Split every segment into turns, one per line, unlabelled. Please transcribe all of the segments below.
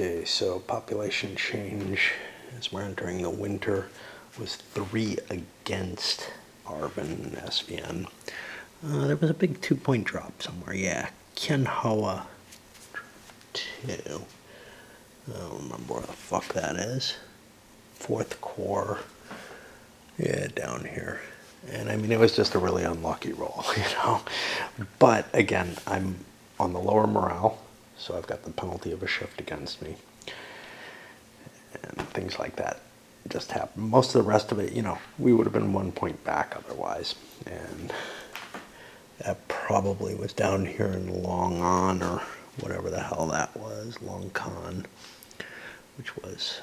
Okay, so population change as we're entering the winter was 3 against Arvin SVN. There was a big 2-point drop somewhere. Yeah, Kenhoa 2. I don't remember where the fuck that is. Fourth core. Yeah, down here. And I mean, it was just a really unlucky roll, you know. But again, I'm on the lower morale, so I've got the penalty of a shift against me. And things like that just happen. Most of the rest of it, you know, we would have been 1 point back otherwise. And that probably was down here in Long On, or whatever the hell that was, Long Con, which was,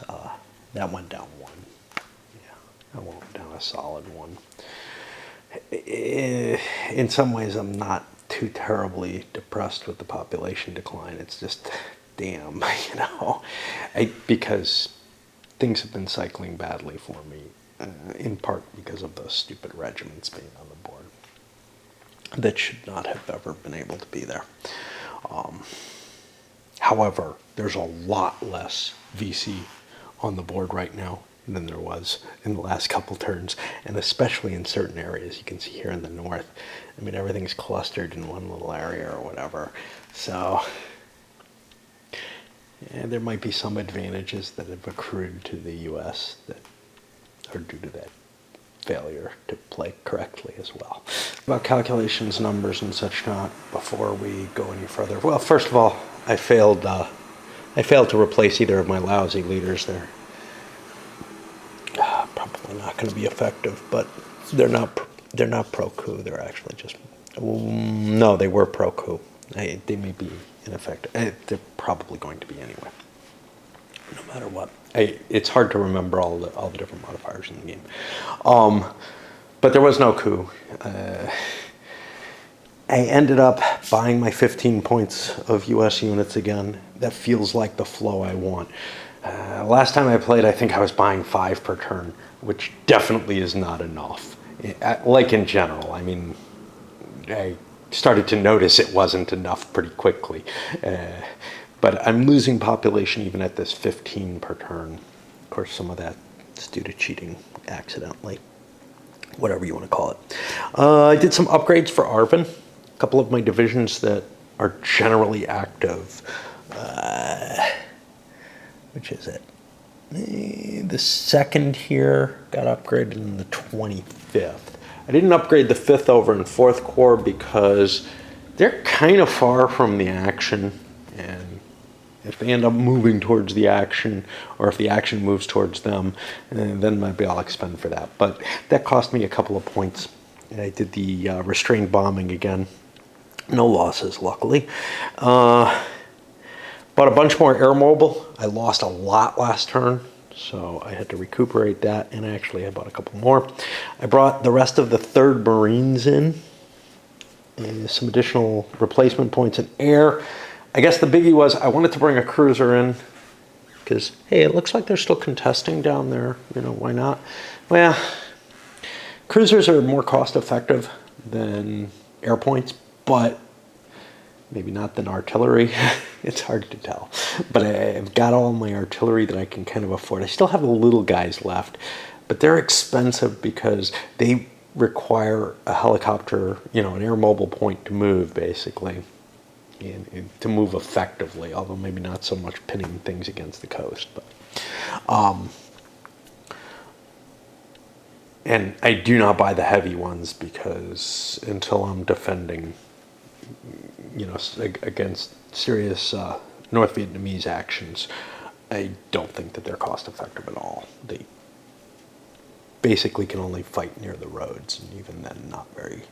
that went down 1. Yeah, that went down a solid 1. In some ways, I'm not too terribly depressed with the population decline. It's just, damn, you know, because things have been cycling badly for me, in part because of those stupid regiments being on the board that should not have ever been able to be there. However, there's a lot less VC on the board right now than there was in the last couple turns, and especially in certain areas. You can see here in the north, I mean, everything's clustered in one little area or whatever. So yeah, there might be some advantages that have accrued to the US that are due to that failure to play correctly as well. About calculations, numbers, and such not, before we go any further. Well, first of all, I failed to replace either of my lousy leaders there. Probably not going to be effective, but they're not pro coup. They're actually just, no, they were pro coup. They may be ineffective. They're probably going to be anyway, no matter what. It's hard to remember all the different modifiers in the game. But there was no coup. I ended up buying my 15 points of US units again. That feels like the flow I want. Last time I played, I think I was buying 5 per turn, which definitely is not enough. Like in general, I mean, I started to notice it wasn't enough pretty quickly. But I'm losing population even at this 15 per turn. Of course, some of that is due to cheating accidentally, whatever you want to call it. I did some upgrades for Arvin. A couple of my divisions that are generally active. Which is it? The second here got upgraded in the 25th. I didn't upgrade the 5th over in 4th Corps because they're kind of far from the action, and if they end up moving towards the action, or if the action moves towards them, then maybe I'll expend for that. But that cost me a couple of points. And I did the restrained bombing again. No losses, luckily. Bought a bunch more air mobile. I lost a lot last turn, so I had to recuperate that, and actually I bought a couple more. I brought the rest of the 3rd Marines in, and some additional replacement points in air. I guess the biggie was I wanted to bring a cruiser in, because, hey, it looks like they're still contesting down there. You know, why not? Well, cruisers are more cost-effective than air points, but maybe not than artillery. It's hard to tell. But I've got all my artillery that I can kind of afford. I still have the little guys left, but they're expensive because they require a helicopter, you know, an air mobile point to move, basically, and to move effectively, although maybe not so much pinning things against the coast. But and I do not buy the heavy ones because until I'm defending, you know, against serious North Vietnamese actions, I don't think that they're cost effective at all. They basically can only fight near the roads, and even then not very,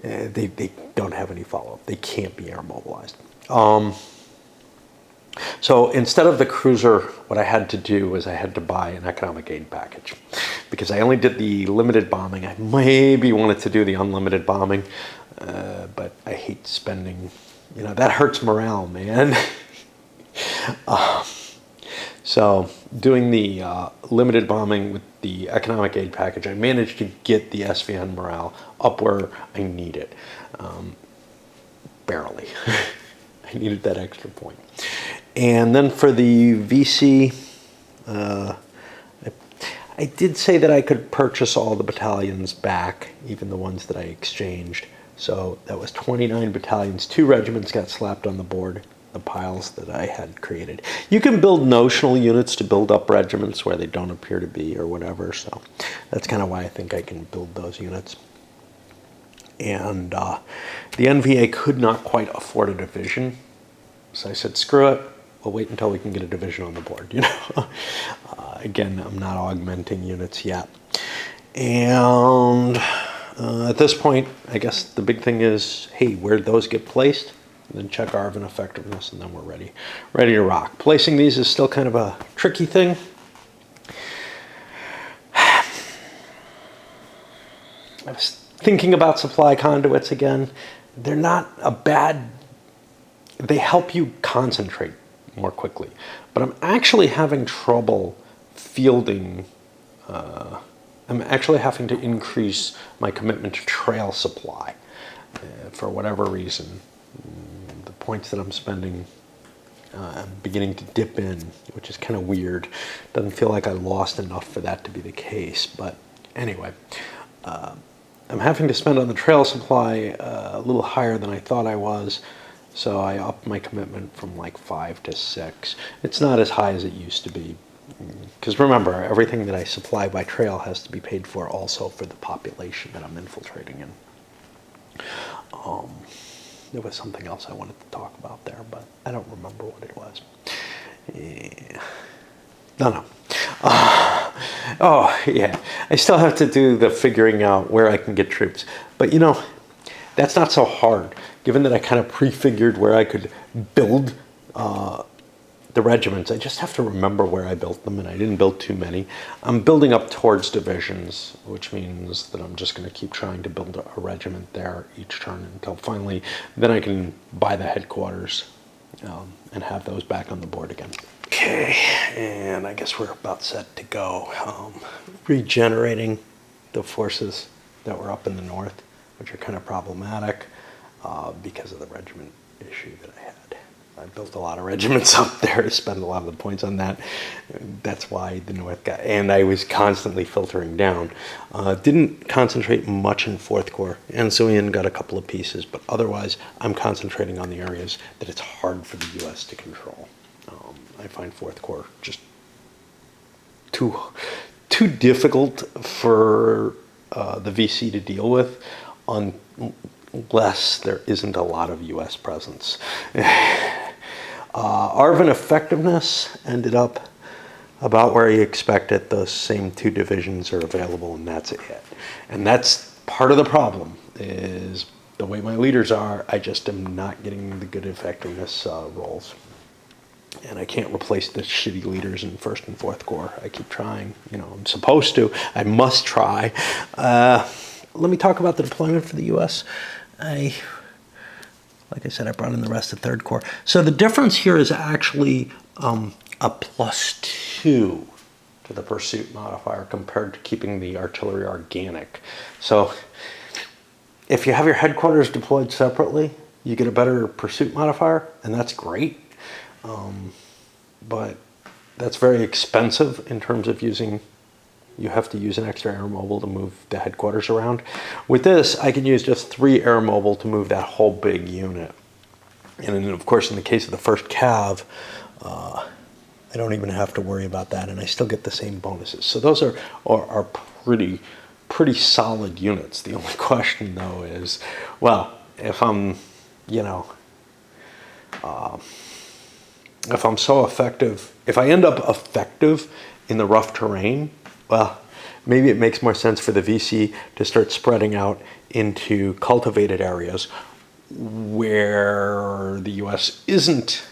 they don't have any follow-up. They can't be air mobilized. So instead of the cruiser, what I had to do was I had to buy an economic aid package, because I only did the limited bombing. I maybe wanted to do the unlimited bombing, but I hate spending, you know, that hurts morale, man. So doing the limited bombing with the economic aid package, I managed to get the SVN morale up where I need it. Barely. I needed that extra point. And then for the VC, I did say that I could purchase all the battalions back, even the ones that I exchanged. So that was 29 battalions. 2 regiments got slapped on the board, the piles that I had created. You can build notional units to build up regiments where they don't appear to be or whatever. So that's kind of why I think I can build those units. And the NVA could not quite afford a division. So I said, screw it. We'll wait until we can get a division on the board, you know. Again, I'm not augmenting units yet. And at this point, I guess the big thing is, hey, where'd those get placed? And then check ARVN effectiveness, and then we're ready to rock. Placing these is still kind of a tricky thing. I was thinking about supply conduits again. They're not a bad, they help you concentrate more quickly. But I'm actually having trouble fielding, I'm actually having to increase my commitment to trail supply for whatever reason. The points that I'm spending, I'm beginning to dip in, which is kind of weird. Doesn't feel like I lost enough for that to be the case, but anyway. I'm having to spend on the trail supply a little higher than I thought I was, so I upped my commitment from like 5 to 6. It's not as high as it used to be, because remember, everything that I supply by trail has to be paid for also for the population that I'm infiltrating in. There was something else I wanted to talk about there, but I don't remember what it was. Yeah. No. Oh, yeah. I still have to do the figuring out where I can get troops. But, you know, that's not so hard, given that I kind of prefigured where I could build the regiments. I just have to remember where I built them, and I didn't build too many. I'm building up towards divisions, which means that I'm just going to keep trying to build a regiment there each turn until finally, then I can buy the headquarters and have those back on the board again. Okay, and I guess we're about set to go. Regenerating the forces that were up in the north, which are kind of problematic because of the regiment issue that I had. I built a lot of regiments up there, spent a lot of the points on that. That's why the north got, and I was constantly filtering down. Didn't concentrate much in 4th Corps. Ansuian got a couple of pieces, but otherwise I'm concentrating on the areas that it's hard for the U.S. to control. I find 4th Corps just too difficult for the VC to deal with unless there isn't a lot of U.S. presence. ARVN effectiveness ended up about where you expect it. Those same 2 divisions are available, and that's it. And that's part of the problem, is the way my leaders are, I just am not getting the good effectiveness roles. And I can't replace the shitty leaders in 1st and 4th Corps. I keep trying. You know, I'm supposed to. I must try. Let me talk about the deployment for the U.S. Like I said, I brought in the rest of 3rd Corps. So the difference here is actually a +2 to the pursuit modifier compared to keeping the artillery organic. So if you have your headquarters deployed separately, you get a better pursuit modifier, and that's great. But that's very expensive in terms of using, you have to use an extra air mobile to move the headquarters around. With this, I can use just 3 air mobile to move that whole big unit. And then, of course, in the case of the 1st Cav, I don't even have to worry about that, and I still get the same bonuses. So those are pretty solid units. The only question, though, is, well, if I'm, you know, if I'm so effective, if I end up effective in the rough terrain, well, maybe it makes more sense for the VC to start spreading out into cultivated areas where the U.S. isn't,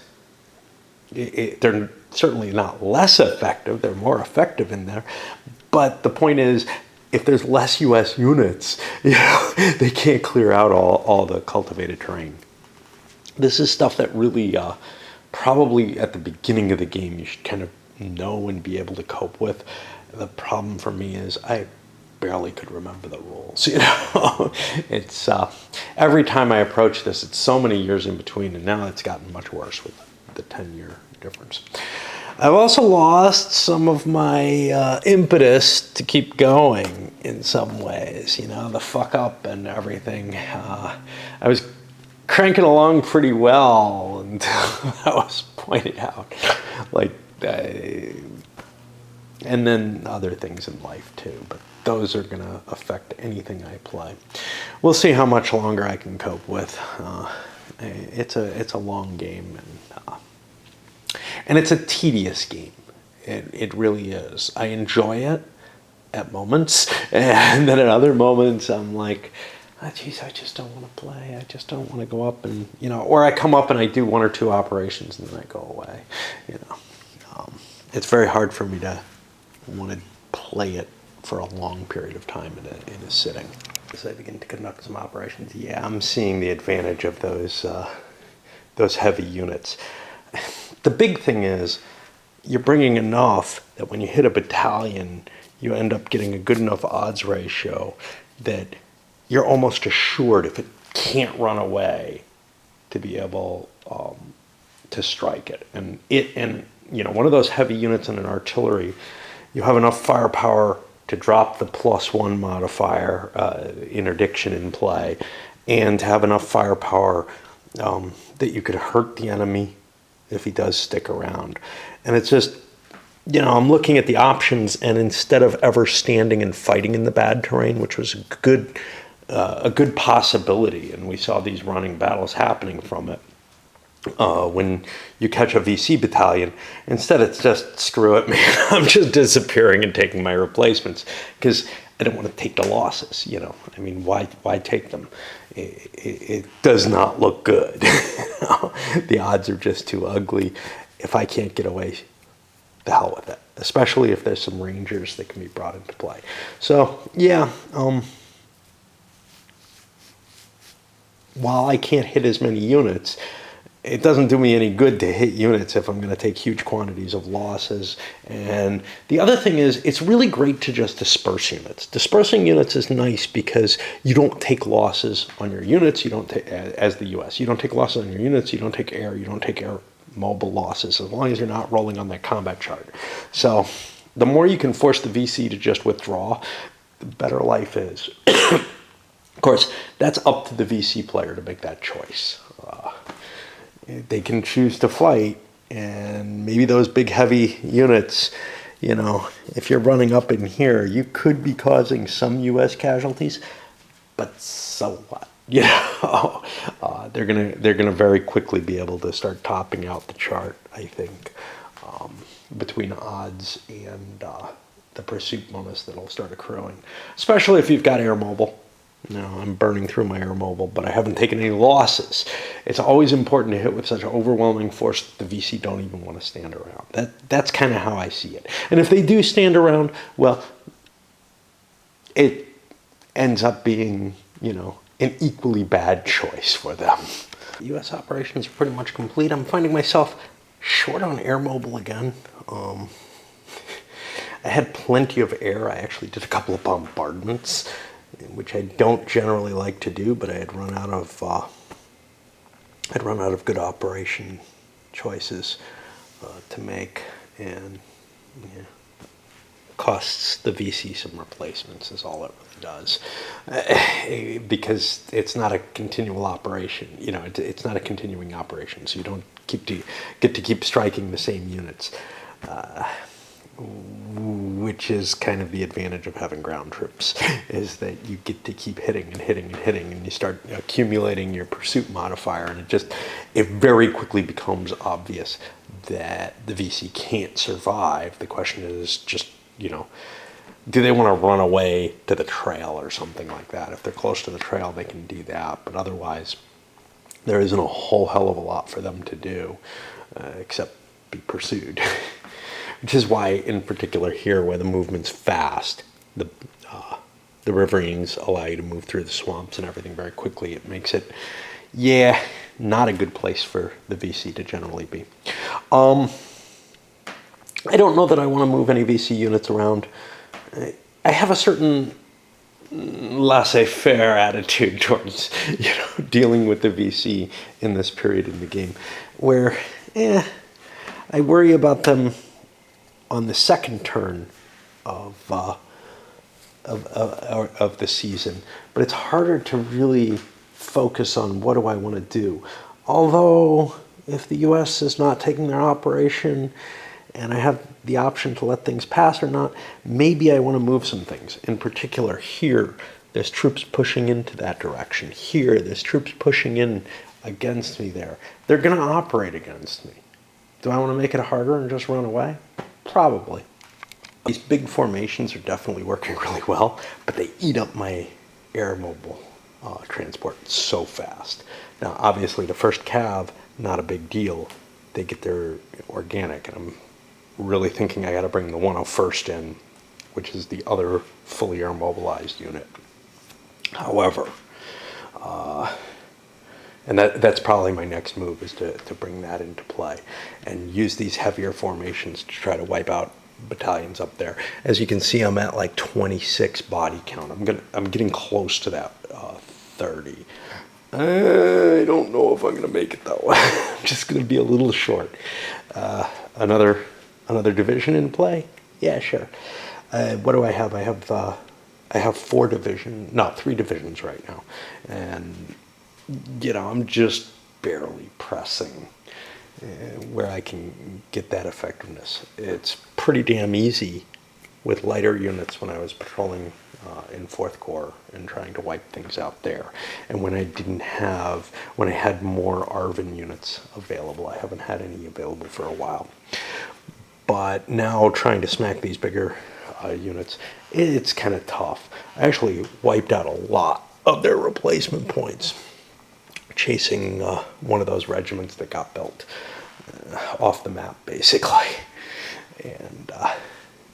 they're certainly not less effective, they're more effective in there, but the point is, if there's less U.S. units, you know, they can't clear out all the cultivated terrain. This is stuff that really, probably at the beginning of the game, you should kind of know and be able to cope with. The problem for me is I barely could remember the rules, you know. It's every time I approach this, it's so many years in between, and now it's gotten much worse with the 10-year difference. I've also lost some of my impetus to keep going in some ways, you know, the fuck up and everything. I was cranking along pretty well until that was pointed out. Like, and then other things in life too, but those are going to affect anything I play. We'll see how much longer I can cope with. It's a long game, and it's a tedious game. It really is. I enjoy it at moments, and then at other moments I'm like, oh, geez, I just don't want to play. I just don't want to go up and, you know, or I come up and I do 1 or 2 operations and then I go away. You know, it's very hard for me to want to play it for a long period of time in a sitting. As I begin to conduct some operations, yeah, I'm seeing the advantage of those heavy units. The big thing is you're bringing enough that when you hit a battalion, you end up getting a good enough odds ratio that you're almost assured, if it can't run away, to be able to strike it. And you know, one of those heavy units in an artillery, you have enough firepower to drop the +1 modifier, interdiction in play, and to have enough firepower that you could hurt the enemy if he does stick around. And it's just, you know, I'm looking at the options, and instead of ever standing and fighting in the bad terrain, which was a good possibility, and we saw these running battles happening from it, when you catch a VC battalion, instead it's just, screw it, man, I'm just disappearing and taking my replacements, because I don't want to take the losses, you know. I mean, why take them? It does not look good. The odds are just too ugly. If I can't get away, the hell with it, especially if there's some rangers that can be brought into play. So, yeah, while I can't hit as many units, it doesn't do me any good to hit units if I'm going to take huge quantities of losses. And the other thing is, it's really great to just disperse units. Dispersing units is nice because you don't take losses on your units. You don't take, as the U.S., you don't take losses on your units. You don't take air. You don't take air mobile losses, as long as you're not rolling on that combat chart. So the more you can force the VC to just withdraw, the better life is. Of course, that's up to the VC player to make that choice. They can choose to fight, and maybe those big heavy units, you know, if you're running up in here, you could be causing some U.S. casualties, but so what? You know, they're gonna very quickly be able to start topping out the chart, I think, between odds and the pursuit bonus that'll start accruing, especially if you've got air mobile. No, I'm burning through my air mobile, but I haven't taken any losses. It's always important to hit with such an overwhelming force that the VC don't even want to stand around. That's kind of how I see it. And if they do stand around, well, it ends up being, you know, an equally bad choice for them. U.S. operations are pretty much complete. I'm finding myself short on air mobile again. I had plenty of air. I actually did a couple of bombardments, which I don't generally like to do, but I had run out of good operation choices to make, and yeah, costs the VC some replacements is all it really does, because it's not a continual operation. You know, it's not a continuing operation, so you don't get to keep striking the same units. Which is kind of the advantage of having ground troops, is that you get to keep hitting and hitting and hitting, and you start accumulating your pursuit modifier, and it very quickly becomes obvious that the VC can't survive. The question is just, you know, do they want to run away to the trail or something like that? If they're close to the trail, they can do that, but otherwise there isn't a whole hell of a lot for them to do except be pursued. Which is why, in particular here, where the movement's fast, the riverines allow you to move through the swamps and everything very quickly. It makes it, yeah, not a good place for the VC to generally be. I don't know that I want to move any VC units around. I have a certain laissez-faire attitude towards, you know, dealing with the VC in this period in the game, where, I worry about them on the second turn of the season, but it's harder to really focus on what do I want to do. Although, if the U.S. is not taking their operation and I have the option to let things pass or not, maybe I want to move some things. In particular, here, there's troops pushing into that direction. Here, there's troops pushing in against me there. They're going to operate against me. Do I want to make it harder and just run away? Probably. These big formations are definitely working really well, but they eat up my air mobile transport so fast. Now, obviously, the first cav, not a big deal. They get their organic, and I'm really thinking I got to bring the 101st in, which is the other fully air mobilized unit. However, and that's probably my next move, is to bring that into play and use these heavier formations to try to wipe out battalions up there. As you can see, I'm at like 26 body count. I'm getting close to that 30. I don't know if I'm gonna make it though. I'm just gonna be a little short. Another division in play? Yeah, sure. What do I have? I have 3 divisions right now, and I'm just barely pressing where I can get that effectiveness. It's pretty damn easy with lighter units when I was patrolling in 4th Corps and trying to wipe things out there. And when I had more ARVN units available. I haven't had any available for a while. But now trying to smack these bigger units, it's kind of tough. I actually wiped out a lot of their replacement points chasing one of those regiments that got built off the map, basically. And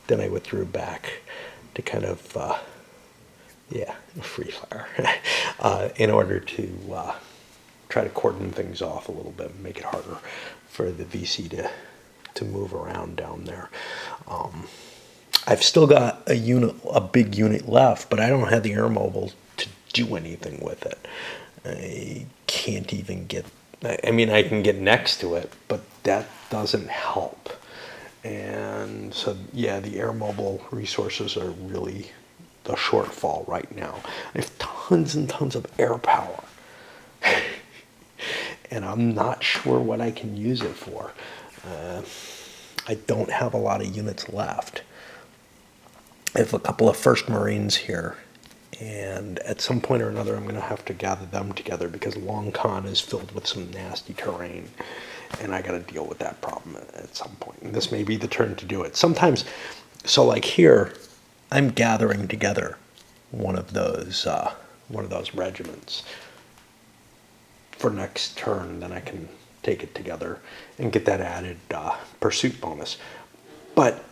then I withdrew back to kind of, free fire in order to try to cordon things off a little bit and make it harder for the VC to move around down there. I've still got a big unit left, but I don't have the air mobile to do anything with it. I can't even I can get next to it, but that doesn't help. And so, yeah, the air mobile resources are really the shortfall right now. I have tons and tons of air power, and I'm not sure what I can use it for. I don't have a lot of units left. I have a couple of 1st Marines here, and at some point or another I'm going to have to gather them together because Long Con is filled with some nasty terrain, and I got to deal with that problem at some point. And this may be the turn to do it. Sometimes, so like here, I'm gathering together one of those regiments for next turn. Then I can take it together and get that added pursuit bonus. But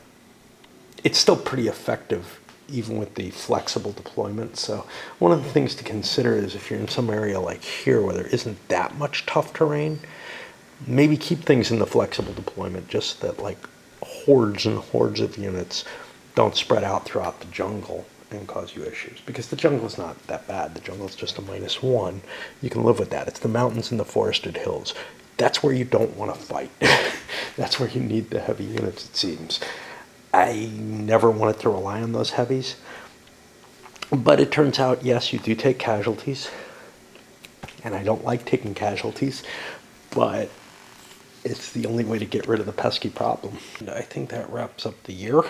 it's still pretty effective even with the flexible deployment. So one of the things to consider is if you're in some area like here where there isn't that much tough terrain, maybe keep things in the flexible deployment just so that like hordes and hordes of units don't spread out throughout the jungle and cause you issues. Because the jungle's not that bad. The jungle's just a -1. You can live with that. It's the mountains and the forested hills. That's where you don't want to fight. That's where you need the heavy units, it seems. I never wanted to rely on those heavies. But it turns out, yes, you do take casualties. And I don't like taking casualties. But it's the only way to get rid of the pesky problem. And I think that wraps up the year.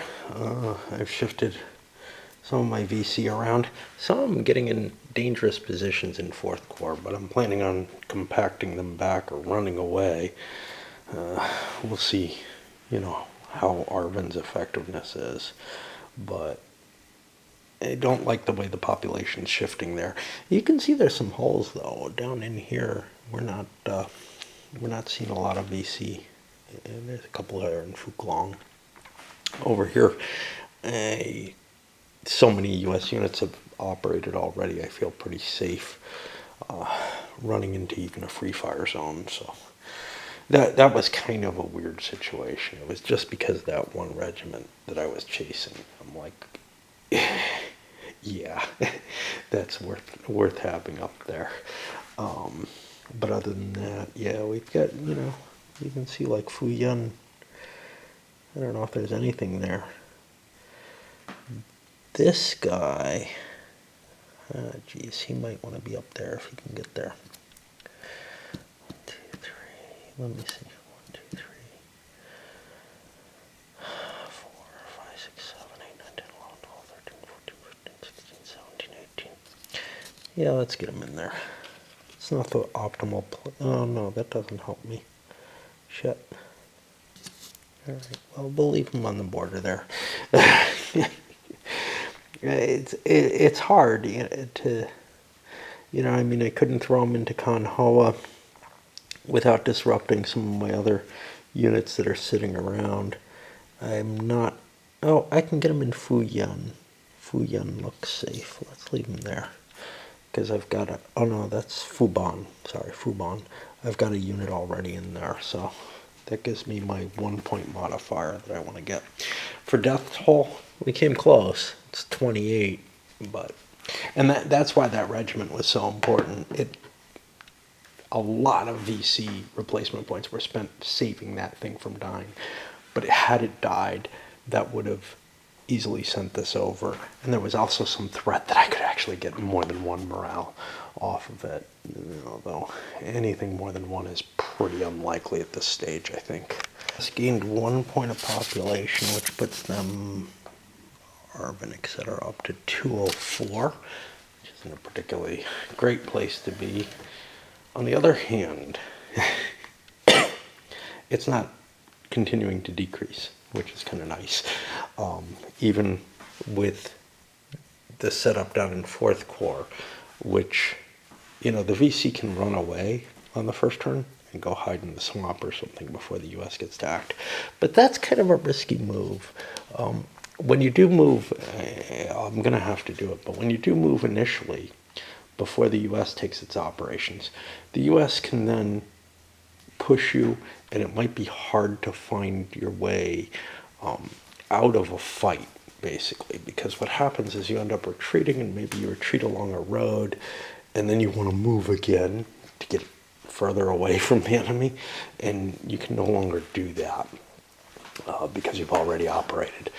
I've shifted some of my VC around. Some of them getting in dangerous positions in 4th Corps, but I'm planning on compacting them back or running away. We'll see, how ARVN's effectiveness is. But I don't like the way the population's shifting there. You can see there's some holes, though. Down in here, we're not seeing a lot of VC. And there's a couple that are in Fuklong. Over here, so many U.S. units have operated already. I feel pretty safe running into even a free fire zone. So that was kind of a weird situation. It was just because of that one regiment that I was chasing. I'm like, yeah, that's worth having up there. But other than that, yeah, we've got, you can see like Fuyun I don't know if there's anything there. This guy, geez, he might want to be up there if he can get there. 1, 2, 3, let me see. 1, 2, 3, 4, 5, 6, 7, 8, 9, 10, 11, 12, 13, 14, 15, 16, 17, 18. Yeah, let's get him in there. It's not the optimal oh no, that doesn't help me. Shit. Alright, well, we'll leave him on the border there. It's hard to, I mean, I couldn't throw him into Kanhoa without disrupting some of my other units that are sitting around. I'm not, oh, I can get him in Fuyan. Fuyan looks safe. Let's leave him there. Because I've got a, oh no, that's Fuban. Sorry, Fuban. I've got a unit already in there, so that gives me my 1-point modifier that I want to get. For Death Toll, we came close. It's 28, but, and that's why that regiment was so important. A lot of VC replacement points were spent saving that thing from dying, but had it died, that would have easily sent this over. And there was also some threat that I could actually get more than 1 morale off of it, although anything more than 1 is pretty unlikely at this stage, I think. It's gained 1 point of population, which puts them, Arvin, etc., up to 204, which isn't a particularly great place to be. On the other hand, it's not continuing to decrease, which is kind of nice. Even with the setup down in 4th Corps, which, the VC can run away on the first turn and go hide in the swamp or something before the U.S. gets to act. But that's kind of a risky move. When you do move, I'm going to have to do it, but when you do move initially, before the U.S. takes its operations, the U.S. can then push you, and it might be hard to find your way out of a fight, basically, because what happens is you end up retreating, and maybe you retreat along a road, and then you want to move again to get further away from the enemy, and you can no longer do that because you've already operated.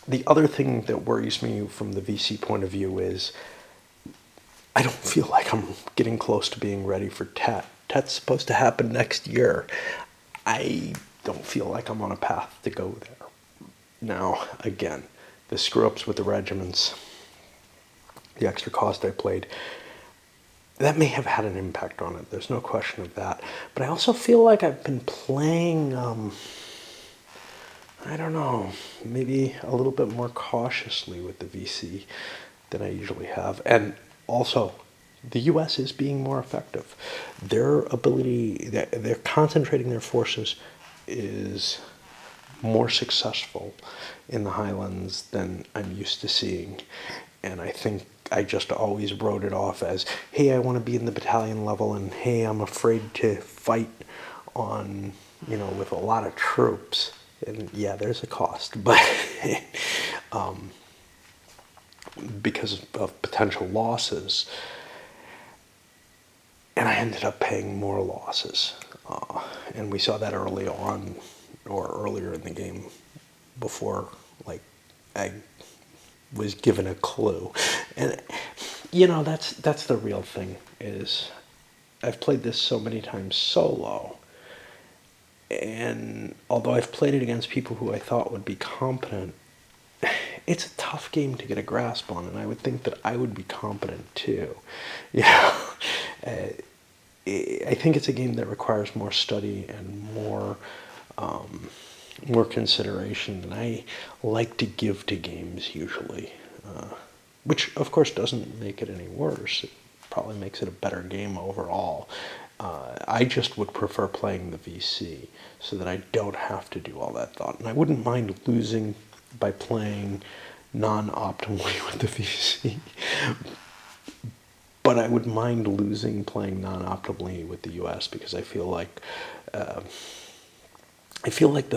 The other thing that worries me from the VC point of view is I don't feel like I'm getting close to being ready for TET. TET's supposed to happen next year. I don't feel like I'm on a path to go there. Now, again, the screw-ups with the regiments, the extra cost I played, that may have had an impact on it. There's no question of that. But I also feel like I've been playing, I don't know, maybe a little bit more cautiously with the VC than I usually have. And also, the U.S. is being more effective. Their ability, they're concentrating their forces is more successful in the Highlands than I'm used to seeing. And I think I just always wrote it off as, hey, I want to be in the battalion level, and hey, I'm afraid to fight on, with a lot of troops. And yeah, there's a cost, but because of potential losses, and I ended up paying more losses. And we saw that early on, or earlier in the game, before, I was given a clue. And, that's the real thing, is I've played this so many times solo, and although I've played it against people who I thought would be competent, it's a tough game to get a grasp on, and I would think that I would be competent too. I think it's a game that requires more study and more consideration than I like to give to games usually, which of course doesn't make it any worse. It probably makes it a better game overall. I just would prefer playing the VC so that I don't have to do all that thought. And I wouldn't mind losing by playing non-optimally with the VC. But I would mind losing playing non-optimally with the US because I feel like the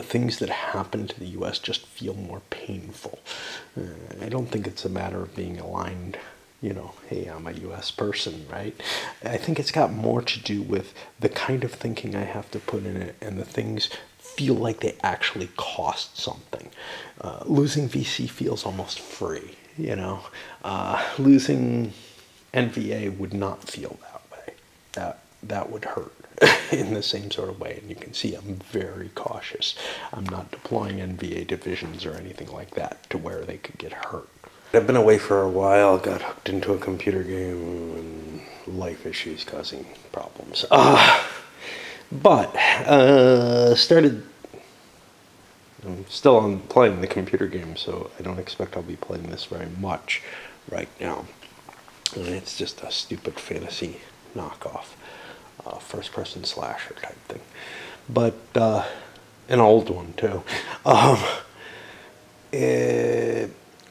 things that happen to the US just feel more painful. I don't think it's a matter of being aligned hey, I'm a US person, right? I think it's got more to do with the kind of thinking I have to put in it, and the things feel like they actually cost something. Losing VC feels almost free, losing NVA would not feel that way. That would hurt in the same sort of way. And you can see I'm very cautious. I'm not deploying NVA divisions or anything like that to where they could get hurt. I've been away for a while, got hooked into a computer game, and life issues causing problems. But started. I'm still on playing the computer game, so I don't expect I'll be playing this very much right now. And it's just a stupid fantasy knockoff, first-person slasher type thing, but an old one too.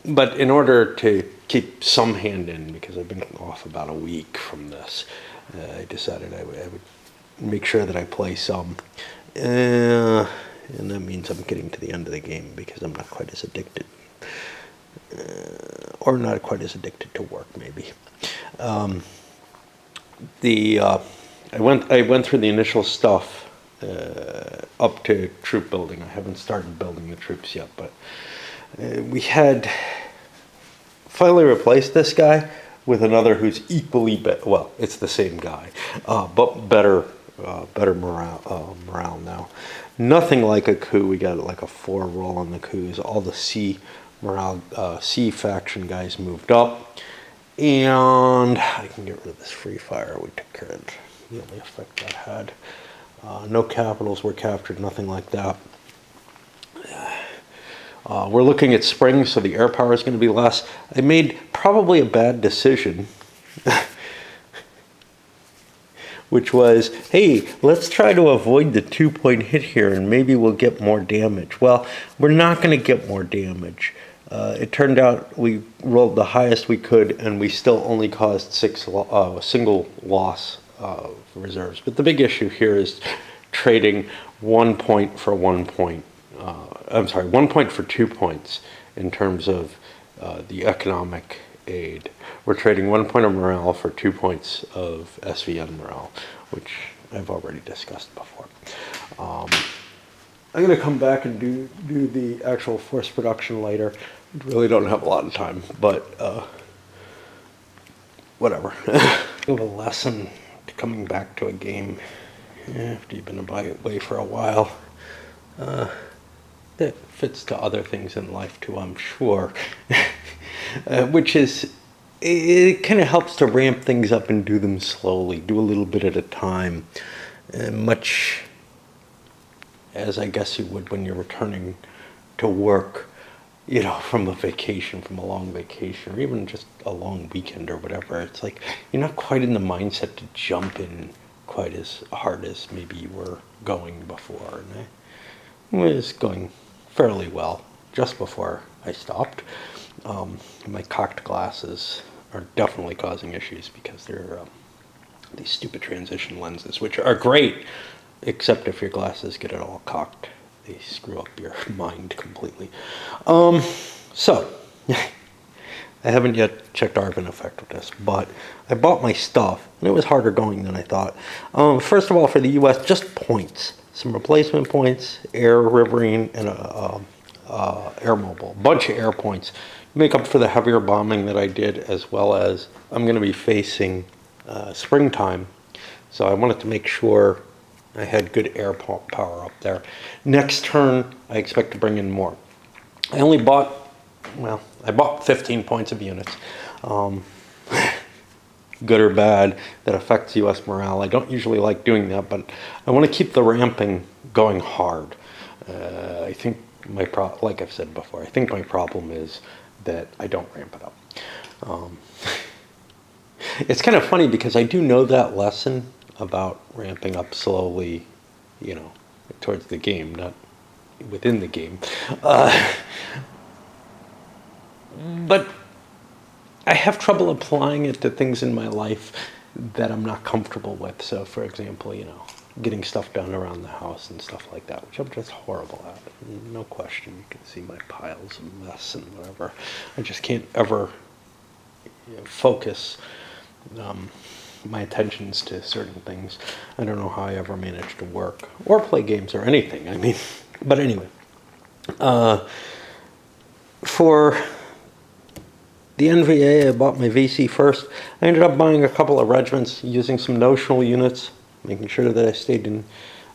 But in order to keep some hand in, because I've been off about a week from this, I decided I would make sure that I play some. And that means I'm getting to the end of the game because I'm not quite as addicted. Or not quite as addicted to work, maybe. I went through the initial stuff up to troop building. I haven't started building the troops yet, but we had finally replaced this guy with another who's equally well, it's the same guy, but better morale now. Nothing like a coup. We got like a 4 roll on the coups. All the C faction guys moved up, and I can get rid of this free fire. We took care of the only effect that had. No capitals were captured. Nothing like that. We're looking at spring, so the air power is going to be less. I made probably a bad decision, which was, hey, let's try to avoid the 2-point hit here, and maybe we'll get more damage. Well, we're not going to get more damage. It turned out we rolled the highest we could, and we still only caused a single loss of reserves. But the big issue here is trading 1 point for 1 point. 1 point for 2 points in terms of the economic aid. We're trading 1 point of morale for 2 points of SVN morale, which I've already discussed before. I'm going to come back and do the actual force production later. I really don't have a lot of time, but whatever. I have a lesson to coming back to a game after you've been away for a while. That fits to other things in life too, I'm sure. Which is, it kind of helps to ramp things up and do them slowly, do a little bit at a time, much as I guess you would when you're returning to work, from a long vacation, or even just a long weekend or whatever. It's like you're not quite in the mindset to jump in quite as hard as maybe you were going before. And I was going fairly well just before I stopped. My cocked glasses are definitely causing issues because they're these stupid transition lenses, which are great, except if your glasses get it all cocked. They screw up your mind completely. So, I haven't yet checked Arvin effectiveness, but I bought my stuff, and it was harder going than I thought. First of all, for the U.S., just points. Some replacement points, air riverine, and air mobile. A bunch of air points. Make up for the heavier bombing that I did, as well as I'm going to be facing springtime. So I wanted to make sure I had good air power up there. Next turn, I expect to bring in more. I bought 15 points of units. Good or bad, that affects U.S. morale. I don't usually like doing that, but I want to keep the ramping going hard. I think like I've said before, I think my problem is that I don't ramp it up. It's kind of funny because I do know that lesson about ramping up slowly, towards the game, not within the game. But I have trouble applying it to things in my life that I'm not comfortable with. So, for example, getting stuff done around the house and stuff like that, which I'm just horrible at. No question. You can see my piles of mess and whatever. I just can't ever focus my attentions to certain things. I don't know how I ever managed to work or play games or anything. I mean, but anyway, for the NVA, I bought my VC first. I ended up buying a couple of regiments using some notional units, making sure that I stayed in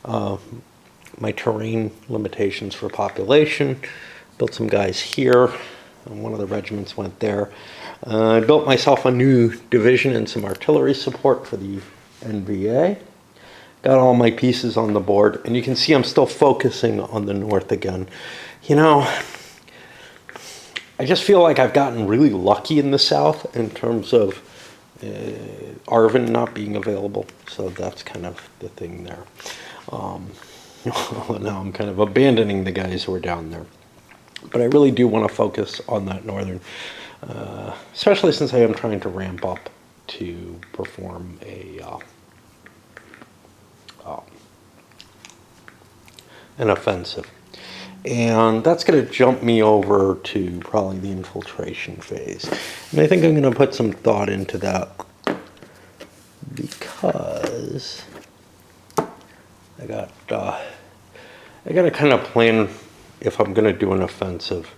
my terrain limitations for population. Built some guys here, and one of the regiments went there. I built myself a new division and some artillery support for the NVA. Got all my pieces on the board, and you can see I'm still focusing on the north again. You know, I just feel like I've gotten really lucky in the south in terms of Arvin not being available, so that's kind of the thing there. Now I'm kind of abandoning the guys who are down there. But I really do want to focus on that northern, especially since I am trying to ramp up to perform an offensive. And that's going to jump me over to probably the infiltration phase. And I think I'm going to put some thought into that because I got to kind of plan if I'm going to do an offensive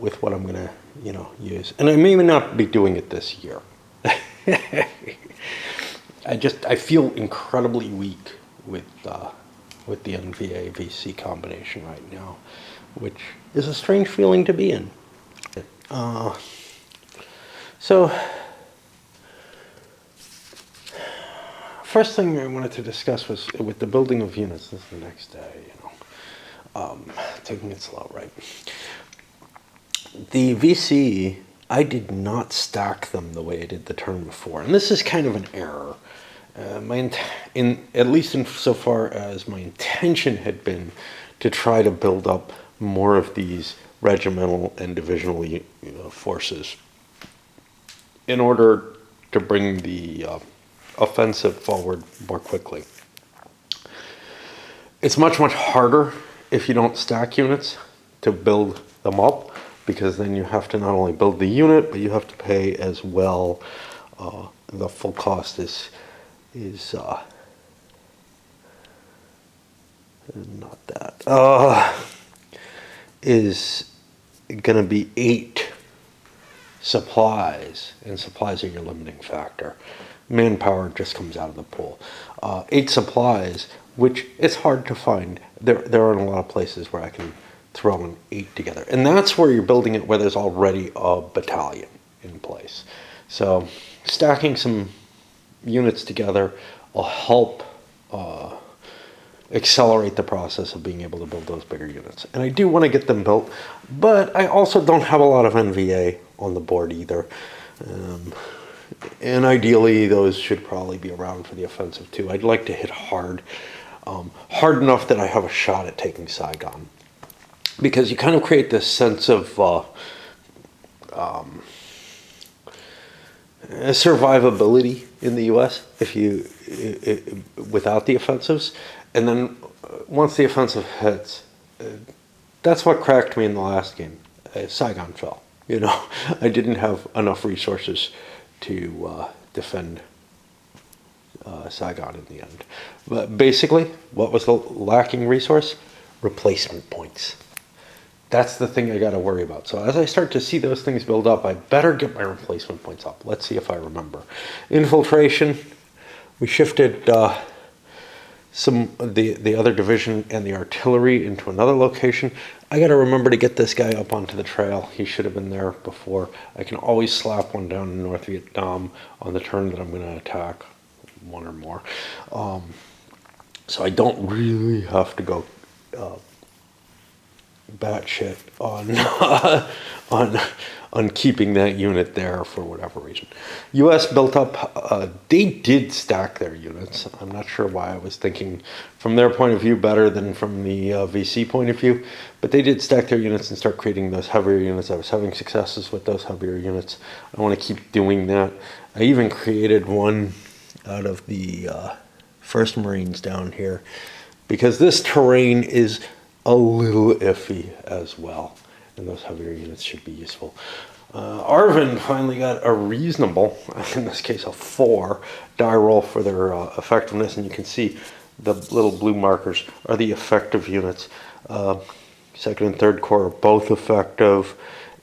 with what I'm going to, use. And I may not be doing it this year. I feel incredibly weak with the NVA VC combination right now, which is a strange feeling to be in. So first thing I wanted to discuss was with the building of units. This is the next day, taking it slow, right? The VC, I did not stack them the way I did the turn before, and this is kind of an error. At least insofar as my intention had been to try to build up more of these regimental and divisional forces in order to bring the offensive forward more quickly. It's much, much harder if you don't stack units to build them up, because then you have to not only build the unit, but you have to pay as well. The full cost is going to be 8 supplies, and supplies are your limiting factor. Manpower just comes out of the pool. 8 supplies, which it's hard to find. There aren't a lot of places where I can throw in 8 together, and that's where you're building it where there's already a battalion in place. So stacking some units together will help accelerate the process of being able to build those bigger units. And I do want to get them built, but I also don't have a lot of NVA on the board either. And ideally, those should probably be around for the offensive too. I'd like to hit hard, hard enough that I have a shot at taking Saigon. Because you kind of create this sense of survivability in the U.S. Without the offensives, and then once the offensive hits, that's what cracked me in the last game. Saigon fell. I didn't have enough resources to defend Saigon in the end. But basically, what was the lacking resource? Replacement points. That's the thing I got to worry about. So as I start to see those things build up, I better get my replacement points up. Let's see if I remember. Infiltration, we shifted the other division and the artillery into another location. I got to remember to get this guy up onto the trail. He should have been there before. I can always slap one down in North Vietnam on the turn that I'm going to attack, one or more. So I don't really have to go batshit on keeping that unit there for whatever reason. U.S. built up, they did stack their units. I'm not sure why I was thinking from their point of view better than from the VC point of view, but they did stack their units and start creating those heavier units. I was having successes with those heavier units. I want to keep doing that. I even created one out of the 1st Marines down here, because this terrain is a little iffy as well, and those heavier units should be useful.
Arvin finally got a reasonable, in this case a 4, die roll for their effectiveness, and you can see the little blue markers are the effective units. Second and third corps are both effective,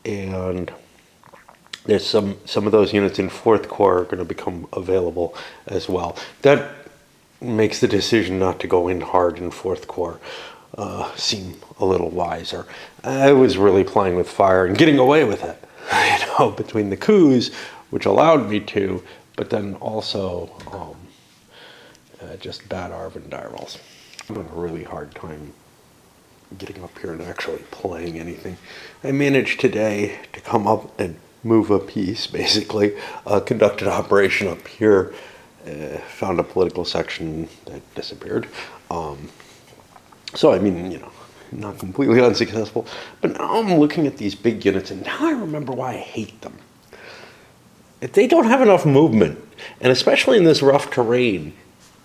and there's some of those units in fourth corps are going to become available as well. That makes the decision not to go in hard in fourth corps seem a little wiser. I was really playing with fire and getting away with it, between the coups, which allowed me to, but then also just bad Arvin die rolls. I'm having a really hard time getting up here and actually playing anything. I managed today to come up and move a piece, basically, conduct an operation up here, found a political section that disappeared. So, I mean, not completely unsuccessful, but now I'm looking at these big units, and now I remember why I hate them. If they don't have enough movement, and especially in this rough terrain,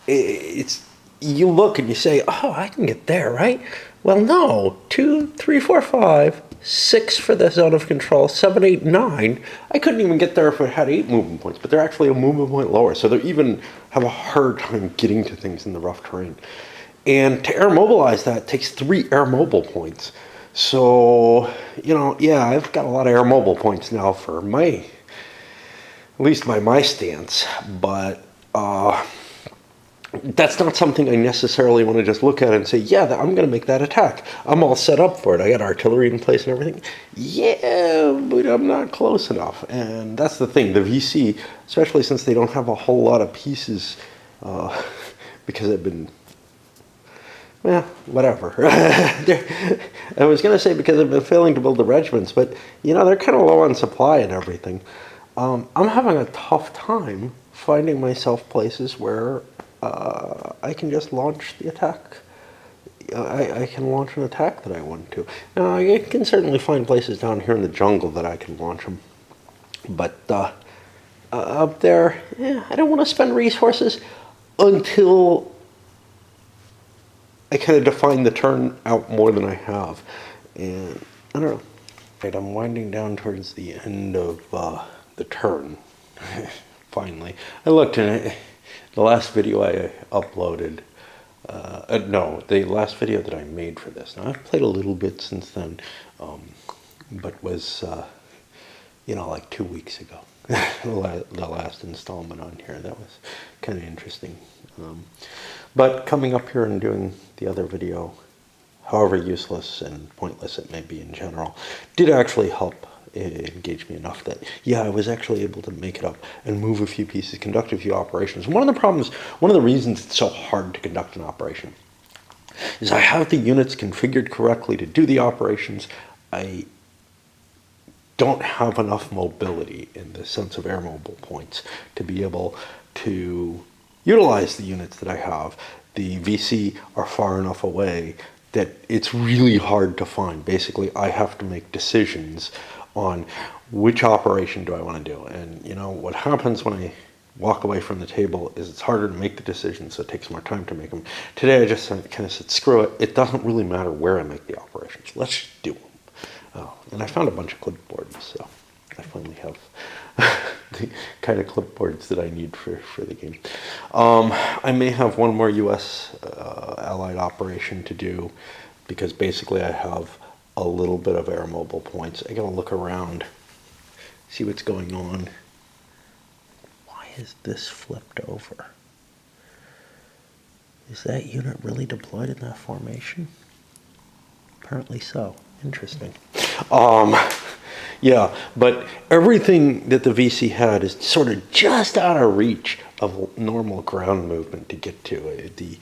you look and you say, oh, I can get there, right? Well, no. 2, 3, 4, 5, 6 for the zone of control, 7, 8, 9. I couldn't even get there if it had 8 movement points, but they're actually a movement point lower, so they even have a hard time getting to things in the rough terrain. And to air mobilize that takes 3 air mobile points. So, yeah, I've got a lot of air mobile points now for at least by my stance, but that's not something I necessarily want to just look at and say, yeah, I'm going to make that attack. I'm all set up for it. I got artillery in place and everything. Yeah, but I'm not close enough. And that's the thing. The VC, especially since they don't have a whole lot of pieces, because they've been, well, whatever. I was going to say because I've been failing to build the regiments, but, they're kind of low on supply and everything. I'm having a tough time finding myself places where I can just launch the attack. I can launch an attack that I want to. Now, I can certainly find places down here in the jungle that I can launch them. But up there, I don't want to spend resources until I kind of define the turn out more than I have. And I don't know. Right, I'm winding down towards the end of the turn. Finally. I looked and the last video I uploaded, the last video that I made for this. Now, I've played a little bit since then, but was, like 2 weeks ago. The last installment on here. That was kind of interesting. But coming up here and doing the other video, however useless and pointless it may be in general, did actually help engage me enough that, I was actually able to make it up and move a few pieces, conduct a few operations. One of the reasons it's so hard to conduct an operation is I have the units configured correctly to do the operations. I don't have enough mobility in the sense of air mobile points to be able to utilize the units that I have. The VC are far enough away that it's really hard to find. Basically, I have to make decisions on which operation do I want to do. And what happens when I walk away from the table is it's harder to make the decisions, so it takes more time to make them. Today I just kind of said, screw it. It doesn't really matter where I make the operations. Let's just do them. And I found a bunch of clipboards, so I finally have the kind of clipboards that I need for the game. I may have one more U.S. Allied operation to do, because basically I have a little bit of air mobile points. I gotta look around, see what's going on. Why is this flipped over? Is that unit really deployed in that formation? Apparently so. Interesting. Yeah, but everything that the VC had is sort of just out of reach of normal ground movement to get to the,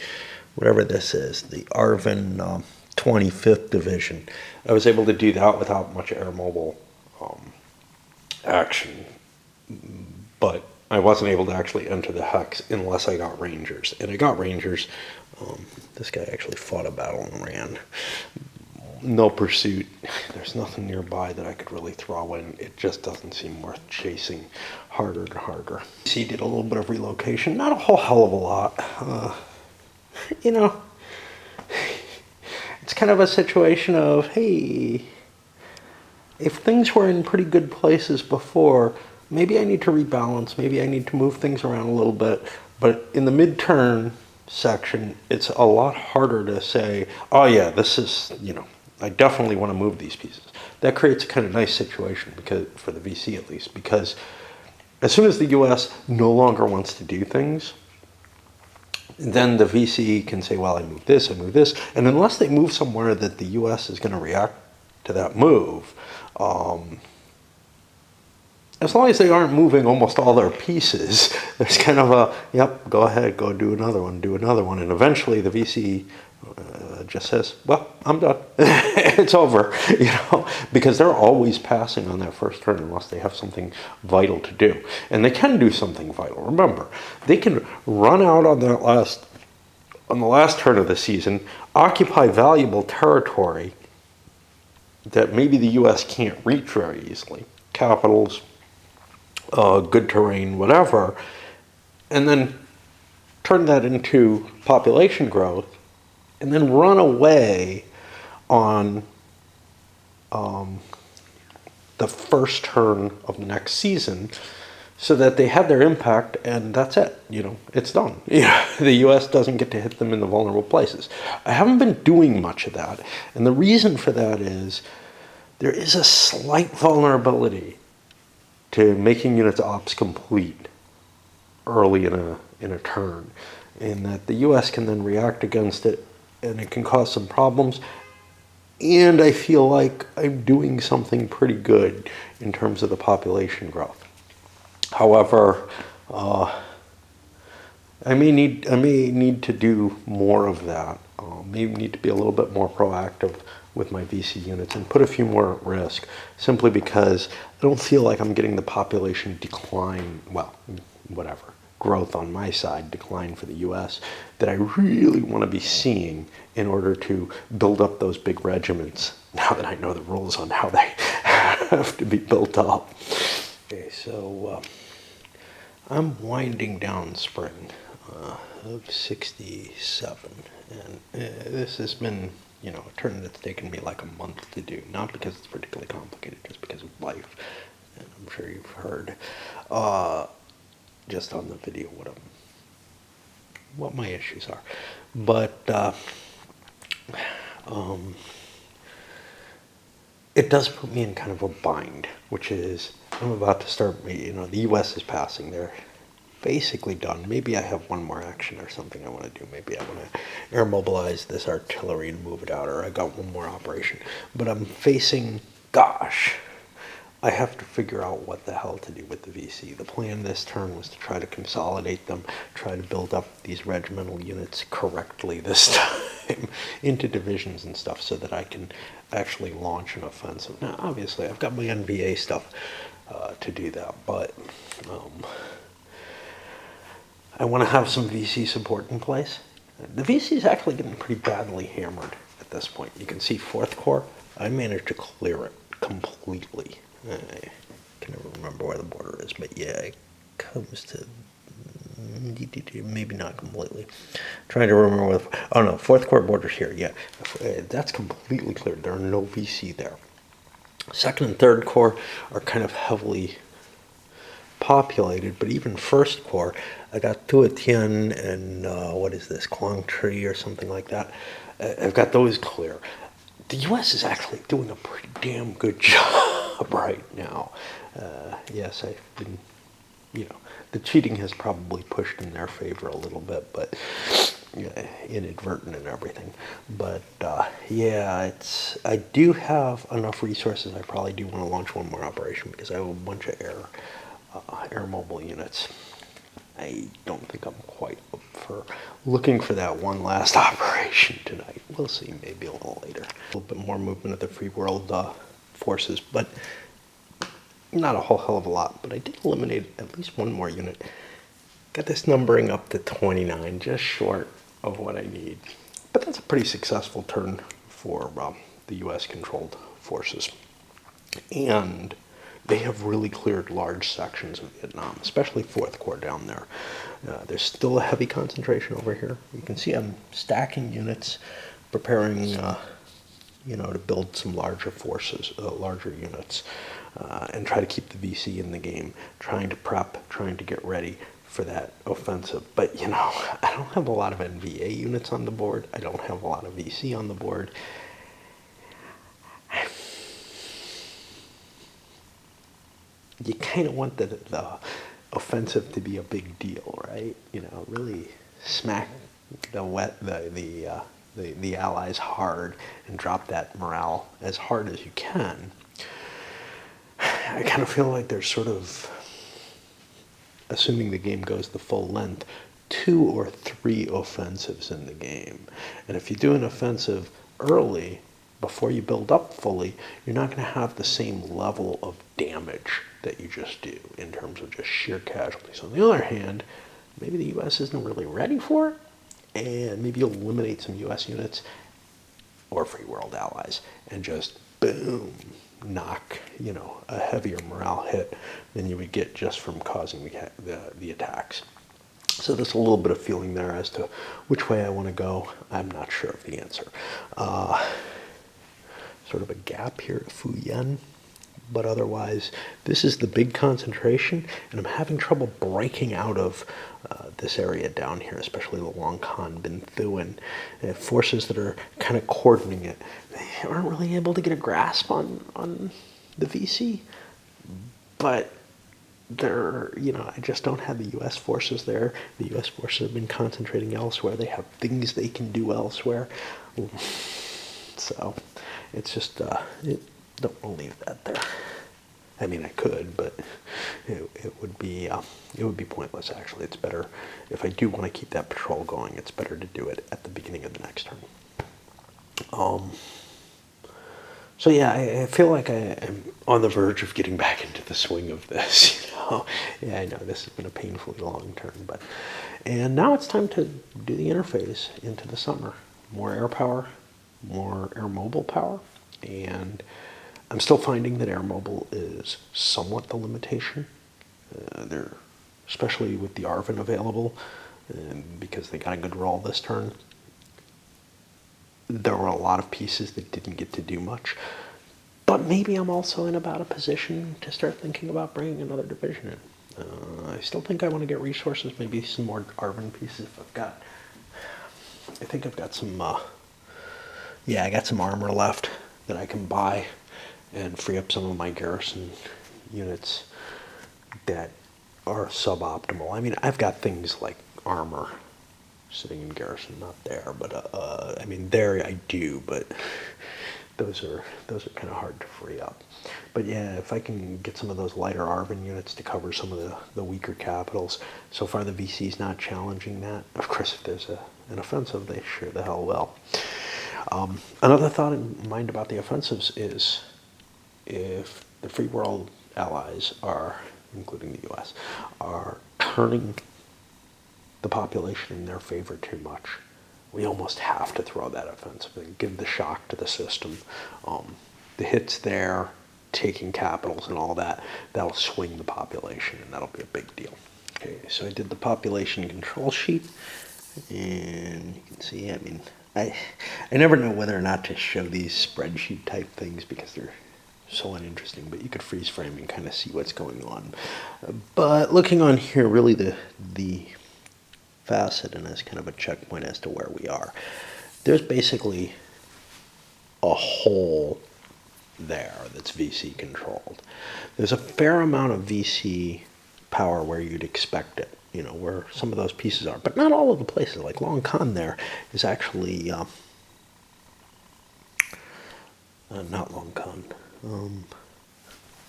whatever this is, the Arvin 25th Division. I was able to do that without much air mobile action, but I wasn't able to actually enter the hex unless I got Rangers. And I got Rangers. This guy actually fought a battle and ran. No pursuit. There's nothing nearby that I could really throw in. It just doesn't seem worth chasing harder and harder. He did a little bit of relocation. Not a whole hell of a lot. It's kind of a situation of, hey, if things were in pretty good places before, maybe I need to rebalance, maybe I need to move things around a little bit. But in the midterm section, it's a lot harder to say, oh yeah, this is, I definitely want to move these pieces. That creates a kind of nice situation, because for the VC at least, because as soon as the US no longer wants to do things, then the VC can say, well, I move this, and unless they move somewhere that the US is going to react to that move, as long as they aren't moving almost all their pieces, there's kind of a, yep, go ahead, go do another one, and eventually the VC just says, well, I'm done. It's over, because they're always passing on that first turn unless they have something vital to do. And they can do something vital. Remember, they can run out on the last turn of the season, occupy valuable territory that maybe the US can't reach very easily. Capitals, good terrain, whatever, and then turn that into population growth, and then run away on the first turn of the next season, so that they have their impact, and that's it. It's done. The U.S. doesn't get to hit them in the vulnerable places. I haven't been doing much of that, and the reason for that is there is a slight vulnerability to making units ops complete early in a turn, in that the U.S. can then react against it, and it can cause some problems. And I feel like I'm doing something pretty good in terms of the population growth. However, I may need to do more of that. Maybe need to be a little bit more proactive with my VC units and put a few more at risk, simply because I don't feel like I'm getting the population decline, growth on my side, decline for the US, that I really want to be seeing in order to build up those big regiments, now that I know the rules on how they have to be built up. Okay, so I'm winding down spring of 67, and this has been, a turn that's taken me like a month to do, not because it's particularly complicated, just because of life, and I'm sure you've heard just on the video what my issues are, but it does put me in kind of a bind, which is I'm about to start. The U.S. is passing; they're basically done. Maybe I have one more action or something I want to do. Maybe I want to air mobilize this artillery and move it out, or I got one more operation. But I'm facing, gosh, I have to figure out what the hell to do with the VC. The plan this turn was to try to consolidate them, try to build up these regimental units correctly this time into divisions and stuff, so that I can actually launch an offensive. Now, obviously, I've got my NVA stuff to do that, but I want to have some VC support in place. The VC is actually getting pretty badly hammered at this point. You can see 4th Corps, I managed to clear it completely. I can never remember where the border is, but yeah, it comes to maybe not completely. Trying to remember what. Oh no, 4th Corps border's here. Yeah, that's completely cleared. There are no VC there. 2nd and 3rd Corps are kind of heavily populated, but even 1st Corps, I got Tuatien and what is this, Quang Tri or something like that. I've got those clear. The U.S. is actually doing a pretty damn good job right now. Yes, I've been, the cheating has probably pushed in their favor a little bit, but inadvertent and everything. But yeah, I do have enough resources. I probably do want to launch one more operation, because I have a bunch of air mobile units. I don't think I'm quite up for looking for that one last operation tonight. We'll see, maybe a little later. A little bit more movement of the free world forces, but not a whole hell of a lot. But I did eliminate at least one more unit. Got this numbering up to 29, just short of what I need. But that's a pretty successful turn for the US-controlled forces. And they have really cleared large sections of Vietnam, especially 4th Corps down there. There's still a heavy concentration over here. You can see I'm stacking units, preparing
to build some larger forces, larger units, and try to keep the VC in the game, trying to prep, trying to get ready for that offensive. But, I don't have a lot of NVA units on the board. I don't have a lot of VC on the board. You kind of want the offensive to be a big deal, right? Really smack the Allies hard and drop that morale as hard as you can. I kind of feel like there's sort of, assuming the game goes the full length, 2 or 3 offensives in the game. And if you do an offensive early, before you build up fully, you're not going to have the same level of damage that you just do in terms of just sheer casualties. On the other hand, maybe the U.S. isn't really ready for it, and maybe you'll eliminate some U.S. units or free world allies and just boom, knock a heavier morale hit than you would get just from causing the attacks. So there's a little bit of feeling there as to which way I want to go. I'm not sure of the answer. Sort of a gap here at Fujian, but otherwise this is the big concentration, and I'm having trouble breaking out of this area down here, especially the Long Khan, Bin Thuan. Forces that are kind of cordoning it, they aren't really able to get a grasp on the VC, but I just don't have the U.S. forces there. The U.S. forces have been concentrating elsewhere. They have things they can do elsewhere. So it's just, don't leave that there. I mean, I could, but it would be pointless, actually. It's better, if I do want to keep that patrol going, it's better to do it at the beginning of the next turn. So yeah, I feel like I'm on the verge of getting back into the swing of this, Yeah, I know this has been a painfully long turn, and now it's time to do the interface into the summer. More air power, more air mobile power, and I'm still finding that air mobile is somewhat the limitation. They're, especially with the Arvin available, because they got a good roll this turn. There were a lot of pieces that didn't get to do much, but maybe I'm also in about a position to start thinking about bringing another division in. I still think I want to get resources, maybe some more Arvin pieces if I think I've got some, I got some armor left that I can buy and free up some of my garrison units that are suboptimal. I mean, I've got things like armor sitting in garrison, not there, but I mean, there I do, but those are kind of hard to free up. But yeah, if I can get some of those lighter Arvin units to cover some of the weaker capitals. So far the VC's not challenging that. Of course, if there's an offensive, they sure the hell will. Another thought in mind about the offensives is if the free world allies are, including the US, are turning the population in their favor too much, we almost have to throw that offensive and give the shock to the system. The hits there, taking capitals and all that, that'll swing the population, and that'll be a big deal. Okay, so I did the population control sheet, and you can see, I mean, I never know whether or not to show these spreadsheet type things because they're so uninteresting, but you could freeze frame and kind of see what's going on. But looking on here, really the facet and as kind of a checkpoint as to where we are. There's basically a hole there that's VC controlled. There's a fair amount of VC power where you'd expect it, where some of those pieces are, but not all of the places. Like Long Khan there is actually, not Long Khan.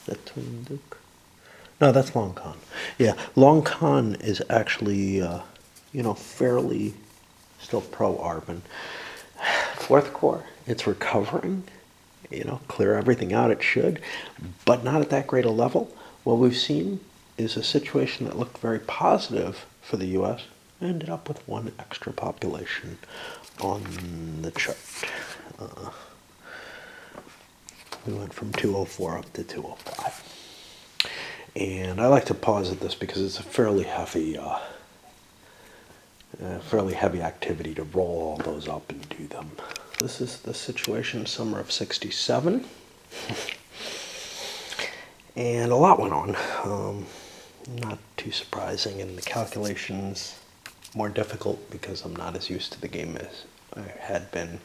That Twin Duke? No, that's Long Khan. Yeah, Long Khan is actually, fairly still pro-Arvin. Fourth Corps, it's recovering, clear everything out it should, but not at that great a level. What we've seen is a situation that looked very positive for the U.S. ended up with one extra population on the chart. We went from 204 up to 205. And I like to pause at this because it's a fairly heavy activity to roll all those up and do them. This is the situation summer of '67. And a lot went on. Not too surprising, and the calculations more difficult because I'm not as used to the game as I had been,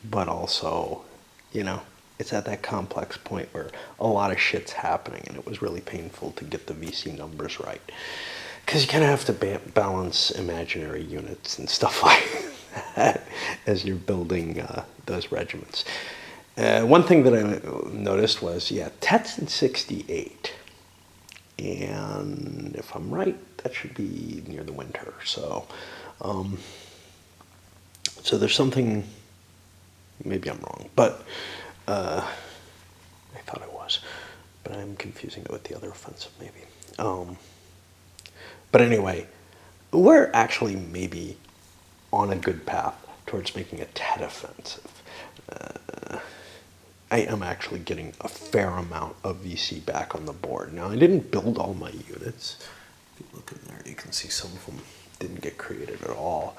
but also, it's at that complex point where a lot of shit's happening, and it was really painful to get the VC numbers right. Because you kind of have to balance imaginary units and stuff like that as you're building those regiments. One thing that I noticed was, Tet's in 68. And if I'm right, that should be near the winter. So there's something, maybe I'm wrong, but I thought I was. But I'm confusing it with the other offensive, maybe. But anyway, we're actually maybe on a good path towards making a Tet offensive. I am actually getting a fair amount of VC back on the board. Now, I didn't build all my units. If you look in there, you can see some of them didn't get created at all.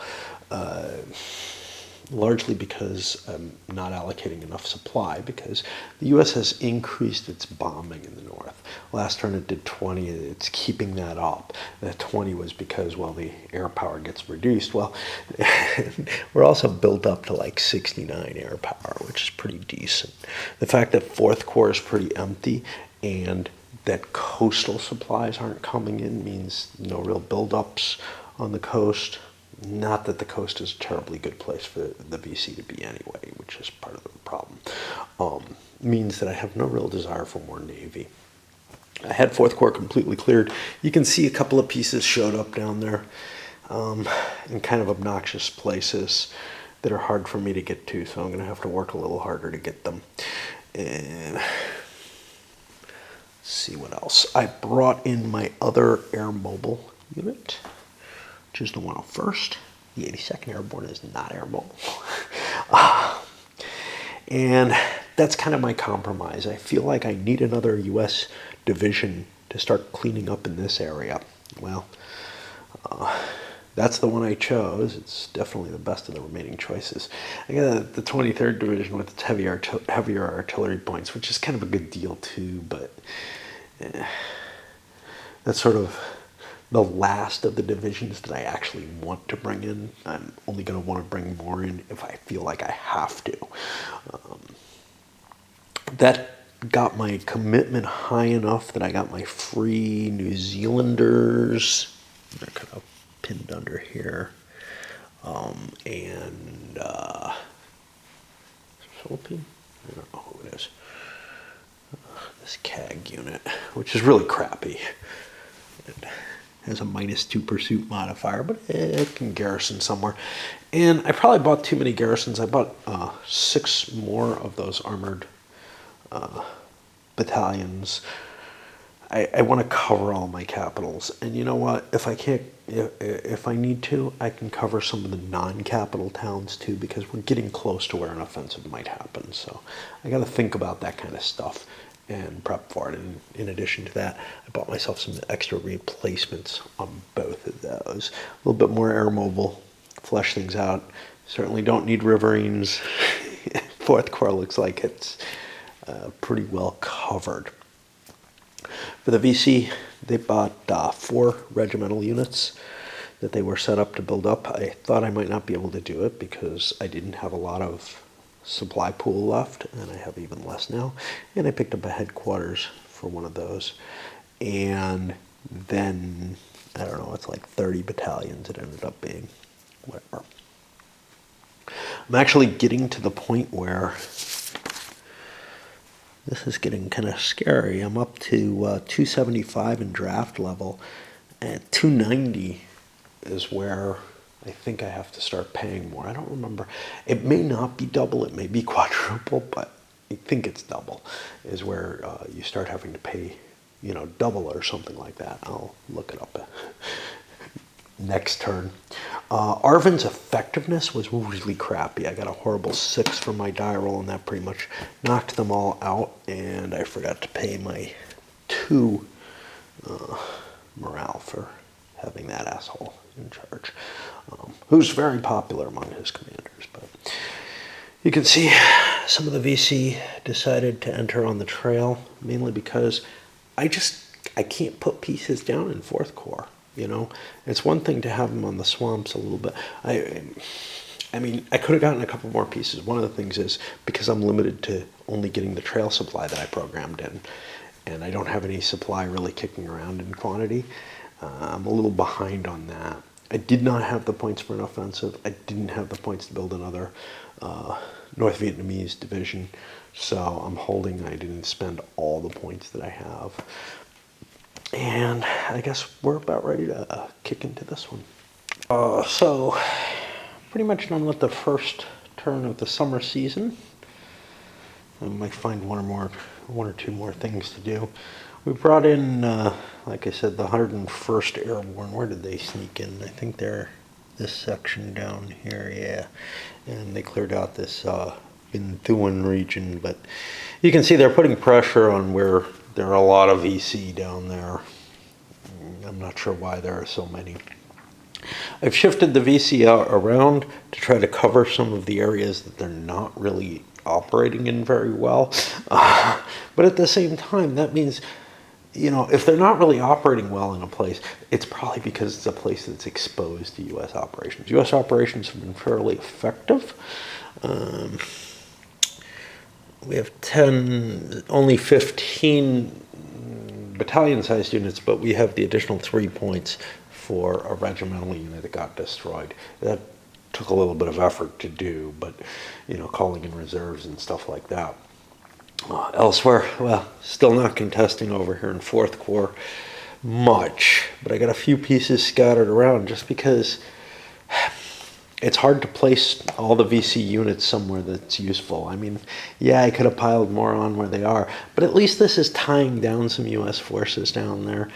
Largely because I'm not allocating enough supply, because the U.S. has increased its bombing in the north. Last turn it did 20, it's keeping that up. That 20 was because, well, the air power gets reduced. Well, we're also built up to like 69 air power, which is pretty decent. The fact that 4th Corps is pretty empty and that coastal supplies aren't coming in means no real buildups on the coast. Not that the coast is a terribly good place for the VC to be anyway, which is part of the problem. Means that I have no real desire for more Navy. I had 4th Corps completely cleared. You can see a couple of pieces showed up down there in kind of obnoxious places that are hard for me to get to, so I'm going to have to work a little harder to get them. And let's see what else. I brought in my other air mobile unit, which is the 101st. The 82nd Airborne is not air mobile. And that's kind of my compromise. I feel like I need another U.S. division to start cleaning up in this area. Well, that's the one I chose. It's definitely the best of the remaining choices. I got the 23rd Division with its heavier artillery points, which is kind of a good deal too, but that's sort of the last of the divisions that I actually want to bring in. I'm only going to want to bring more in if I feel like I have to. That got my commitment high enough that I got my free New Zealanders. They're kind of pinned under here. And Philippine? I don't know who it is. This CAG unit, which is really crappy. It has a -2 pursuit modifier, but it can garrison somewhere. And I probably bought too many garrisons. I bought 6 more of those armored battalions. I want to cover all my capitals, and you know what? If I need to, I can cover some of the non-capital towns too, because we're getting close to where an offensive might happen. So I got to think about that kind of stuff and prep for it. And in addition to that, I bought myself some extra replacements on both of those. A little bit more air mobile, flesh things out. Certainly don't need riverines. 4th Corps looks like it's pretty well covered. For the VC, they bought 4 regimental units that they were set up to build up. I thought I might not be able to do it because I didn't have a lot of supply pool left, and I have even less now. And I picked up a headquarters for one of those. And then, I don't know, it's like 30 battalions it ended up being. Whatever. I'm actually getting to the point where this is getting kind of scary. I'm up to 275 in draft level, and 290 is where I think I have to start paying more. I don't remember. It may not be double, it may be quadruple, but I think it's double is where you start having to pay, double or something like that. I'll look it up next turn. Arvin's effectiveness was really crappy. I got a horrible 6 for my die roll, and that pretty much knocked them all out, and I forgot to pay my 2 morale for having that asshole in charge, who's very popular among his commanders. But
You can see some of the VC decided to enter on the trail, mainly because I can't put pieces down in fourth core. You know, it's one thing to have them on the swamps a little bit. I mean, I could have gotten a couple more pieces. One of the things is because I'm limited to only getting the trail supply that I programmed in, and I don't have any supply really kicking around in quantity. I'm a little behind on that. I did not have the points for an offensive. I didn't have the points to build another North Vietnamese division. So I'm holding. I didn't spend all the points that I have. And I guess we're about ready to kick into this one. So pretty much done with the first turn of the summer season. I might find one or two more things to do. We brought in, like I said, the 101st Airborne. Where did they sneak in? I think they're this section down here, yeah. And they cleared out this Binh Thuan region, but you can see they're putting pressure on where there are a lot of VC down there. I'm not sure why there are so many. I've shifted the VC out around to try to cover some of the areas that they're not really operating in very well. But at the same time, that means, you know, if they're not really operating well in a place, it's probably because it's a place that's exposed to U.S. operations. U.S. operations have been fairly effective. We have only 15 battalion-sized units, but we have the additional 3 points for a regimental unit that got destroyed. That took a little bit of effort to do, but, you know, calling in reserves and stuff like that. Elsewhere, well, still not contesting over here in 4th Corps much, but I got a few pieces scattered around just because it's hard to place all the VC units somewhere that's useful. I mean, yeah, I could have piled more on where they are, but at least this is tying down some U.S. forces down there.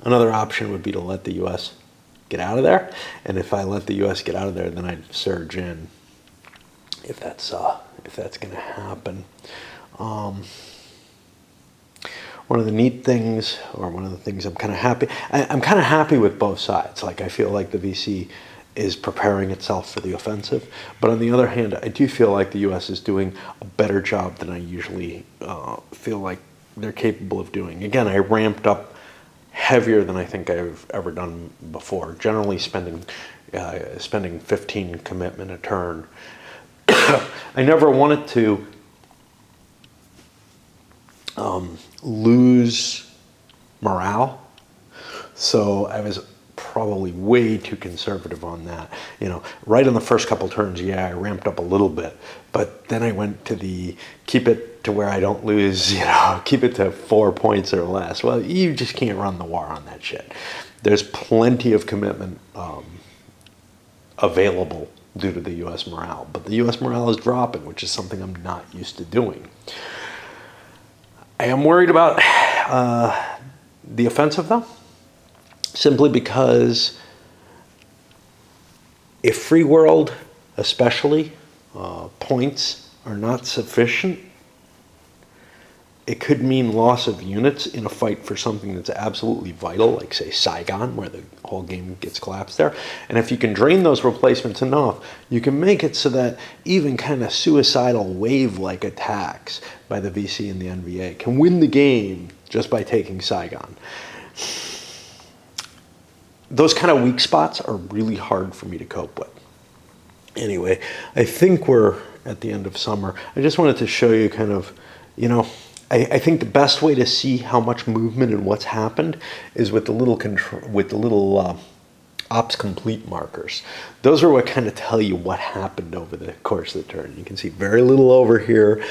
Another option would be to let the U.S. get out of there, and if I let the U.S. get out of there, then I'd surge in. If that's going to happen. One of the neat things, or one of the things I'm kind of happy, I'm kind of happy with both sides. Like, I feel like the VC is preparing itself for the offensive, but on the other hand, I do feel like the U.S. is doing a better job than I usually feel like they're capable of doing. Again, I ramped up heavier than I think I've ever done before. Generally spending 15 commitment a turn. I never wanted to lose morale, so I was probably way too conservative on that. You know, right on the first couple turns, yeah, I ramped up a little bit, but then I went to the keep it to where I don't lose, you know, keep it to 4 points or less. Well, you just can't run the war on that shit. There's plenty of commitment available due to the U.S. morale, but the U.S. morale is dropping, which is something I'm not used to doing. I am worried about the offensive, though, simply because if free world, especially, points are not sufficient, it could mean loss of units in a fight for something that's absolutely vital, like, say, Saigon, where the whole game gets collapsed there. And if you can drain those replacements enough, you can make it so that even kind of suicidal wave-like attacks by the VC and the NVA can win the game just by taking Saigon. Those kind of weak spots are really hard for me to cope with. Anyway, I think we're at the end of summer. I just wanted to show you kind of, you know, I think the best way to see how much movement and what's happened is with the little ops complete markers. Those are what kind of tell you what happened over the course of the turn. You can see very little over here,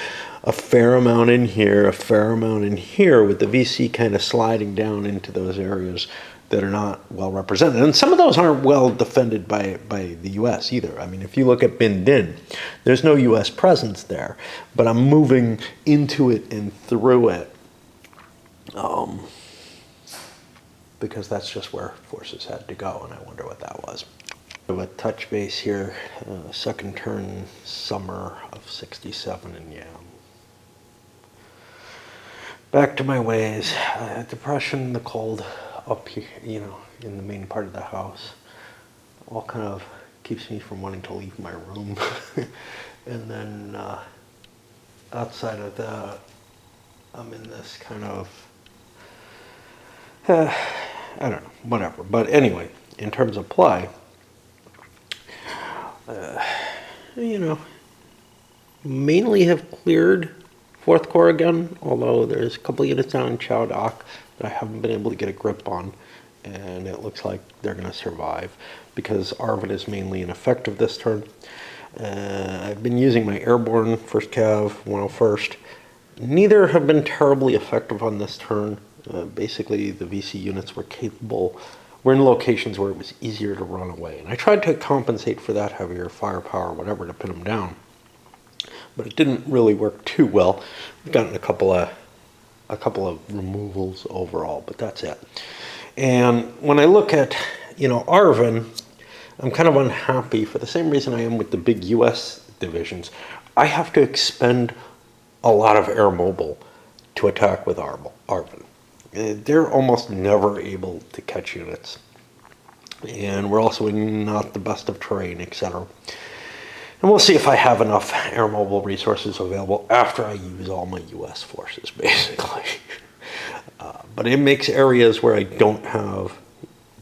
a fair amount in here, a fair amount in here, with the VC kind of sliding down into those areas that are not well represented. And some of those aren't well defended by the U.S. either. I mean, if you look at Binh Dinh, there's no U.S. presence there, but I'm moving into it and through it because that's just where forces had to go, and I wonder what that was. A touch base here, second turn, summer of '67, and yeah. Back to my ways. Depression, the cold up here, you know, in the main part of the house, all kind of keeps me from wanting to leave my room. And then outside of that, I'm in this kind of, I don't know, whatever. But anyway, in terms of play, you know, mainly have cleared fourth core again, although there's a couple units down in Chow Dock that I haven't been able to get a grip on, and it looks like they're going to survive because Arvin is mainly ineffective this turn. I've been using my airborne first cav 101st. Neither have been terribly effective on this turn. Basically, the VC units were in locations where it was easier to run away. And I tried to compensate for that, heavier firepower, whatever, to pin them down. But it didn't really work too well. We've gotten a couple of removals overall, but that's it. And when I look at, Arvin, I'm kind of unhappy for the same reason I am with the big U.S. divisions. I have to expend a lot of air mobile to attack with Arvin. They're almost never able to catch units. And we're also in not the best of terrain, etc. And we'll see if I have enough air mobile resources available after I use all my U.S. forces, basically. But it makes areas where I don't have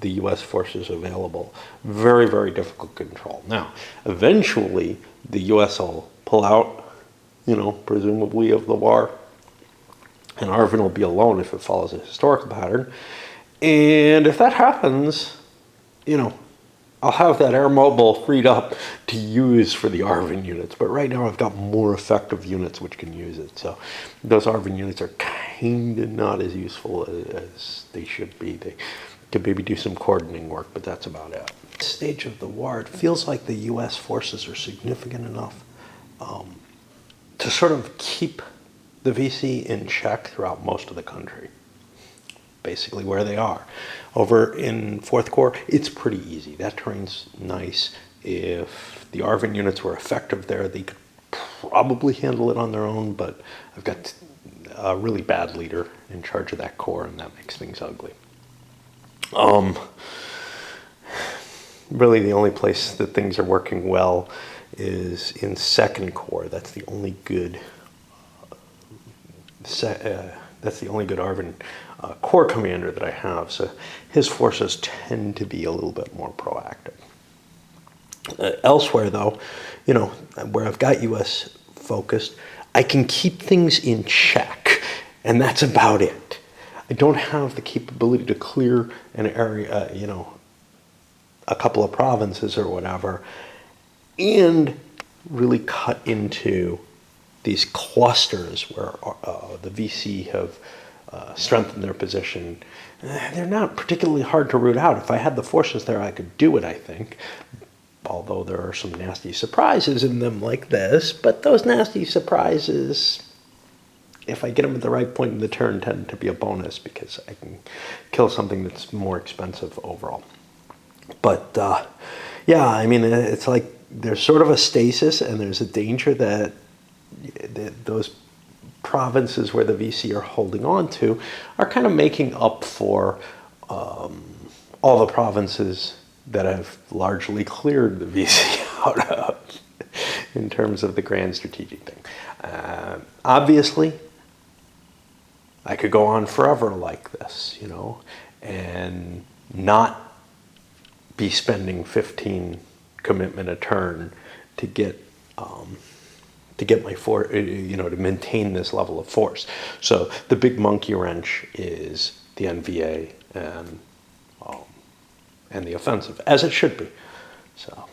the U.S. forces available very, very difficult to control. Now, eventually, the U.S. will pull out, presumably of the war, and Arvin will be alone if it follows a historical pattern. And if that happens, I'll have that air mobile freed up to use for the Arvin units. But right now I've got more effective units which can use it. So those Arvin units are kind of not as useful as they should be. They could maybe do some coordinating work, but that's about it. At this stage of the war, it feels like the U.S. forces are significant enough to sort of keep the VC in check throughout most of the country. Basically where they are. Over in Fourth Corps, it's pretty easy. That terrain's nice. If the Arvin units were effective there, they could probably handle it on their own, but I've got a really bad leader in charge of that corps, and that makes things ugly. Really the only place that things are working well is in Second Corps. That's the only good Arvin corps commander that I have, so his forces tend to be a little bit more proactive. Elsewhere, though, where I've got U.S. focused, I can keep things in check, and that's about it. I don't have the capability to clear an area, a couple of provinces or whatever, and really cut into these clusters where the VC have strengthened their position. They're not particularly hard to root out. If I had the forces there, I could do it, I think. Although there are some nasty surprises in them like this, but those nasty surprises, if I get them at the right point in the turn, tend to be a bonus because I can kill something that's more expensive overall. But it's like there's sort of a stasis, and there's a danger that those provinces where the VC are holding on to are kind of making up for all the provinces that have largely cleared the VC out of in terms of the grand strategic thing. Obviously, I could go on forever like this, and not be spending 15 commitment a turn to get my force, to maintain this level of force. So the big monkey wrench is the NVA and the offensive, as it should be. So,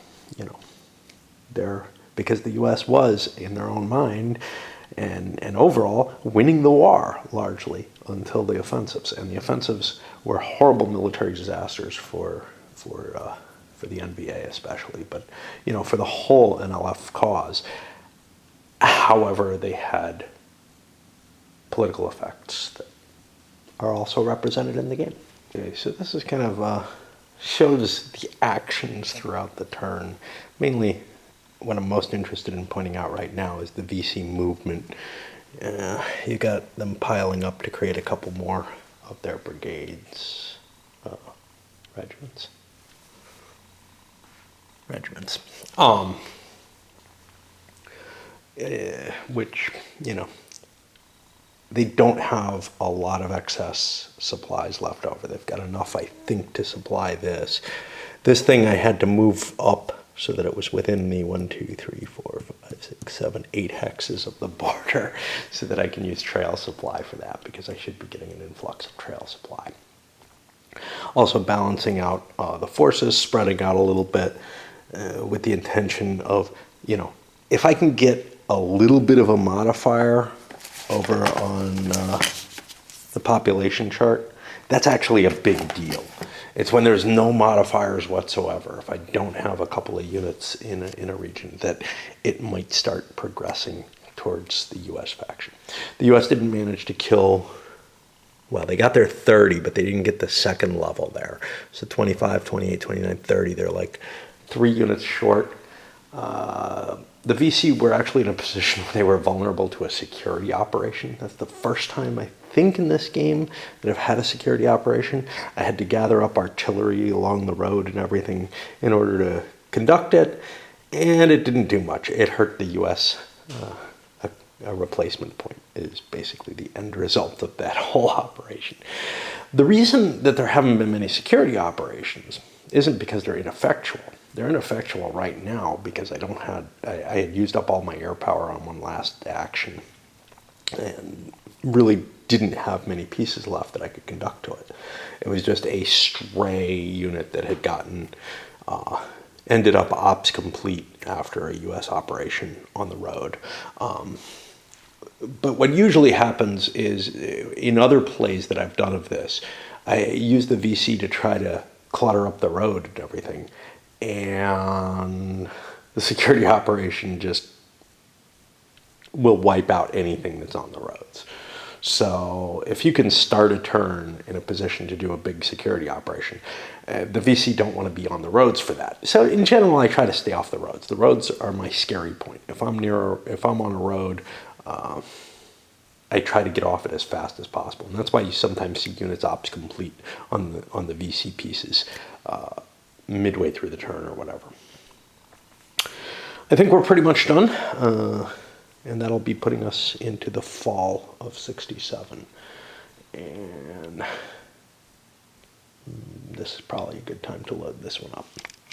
because the U.S. was, in their own mind, and overall, winning the war, largely, until the offensives. And the offensives were horrible military disasters for the NVA especially, but, for the whole NLF cause. However, they had political effects that are also represented in the game. Okay, so this is kind of shows the actions throughout the turn. Mainly, what I'm most interested in pointing out right now is the VC movement. You got them piling up to create a couple more of their brigades, regiments. which, they don't have a lot of excess supplies left over. They've got enough, I think, to supply this. This thing I had to move up so that it was within the 1, 2, 3, 4, 5, 6, 7, 8 hexes of the border so that I can use trail supply for that, because I should be getting an influx of trail supply. Also balancing out the forces, spreading out a little bit with the intention of, if I can get a little bit of a modifier over on the population chart, that's actually a big deal. It's when there's no modifiers whatsoever, if I don't have a couple of units in a region, that it might start progressing towards the U.S. faction. The U.S. didn't manage to kill, well, they got their 30, but they didn't get the second level there. So 25, 28, 29, 30, they're like 3 units short. The VC were actually in a position where they were vulnerable to a security operation. That's the first time, I think, in this game that I've had a security operation. I had to gather up artillery along the road and everything in order to conduct it, and it didn't do much. It hurt the U.S. A replacement point is basically the end result of that whole operation. The reason that there haven't been many security operations isn't because they're ineffectual. They're ineffectual right now because I had used up all my air power on one last action and really didn't have many pieces left that I could conduct to it. It was just a stray unit that had ended up ops complete after a U.S. operation on the road. But what usually happens is, in other plays that I've done of this, I use the VC to try to clutter up the road and everything. And the security operation just will wipe out anything that's on the roads. So if you can start a turn in a position to do a big security operation, the VC don't want to be on the roads for that. So in general, I try to stay off the roads. The roads are my scary point. If I'm on a road, I try to get off it as fast as possible. And that's why you sometimes see units ops complete on the VC pieces midway through the turn or whatever. I think we're pretty much done. And that'll be putting us into the fall of 67. And this is probably a good time to load this one up.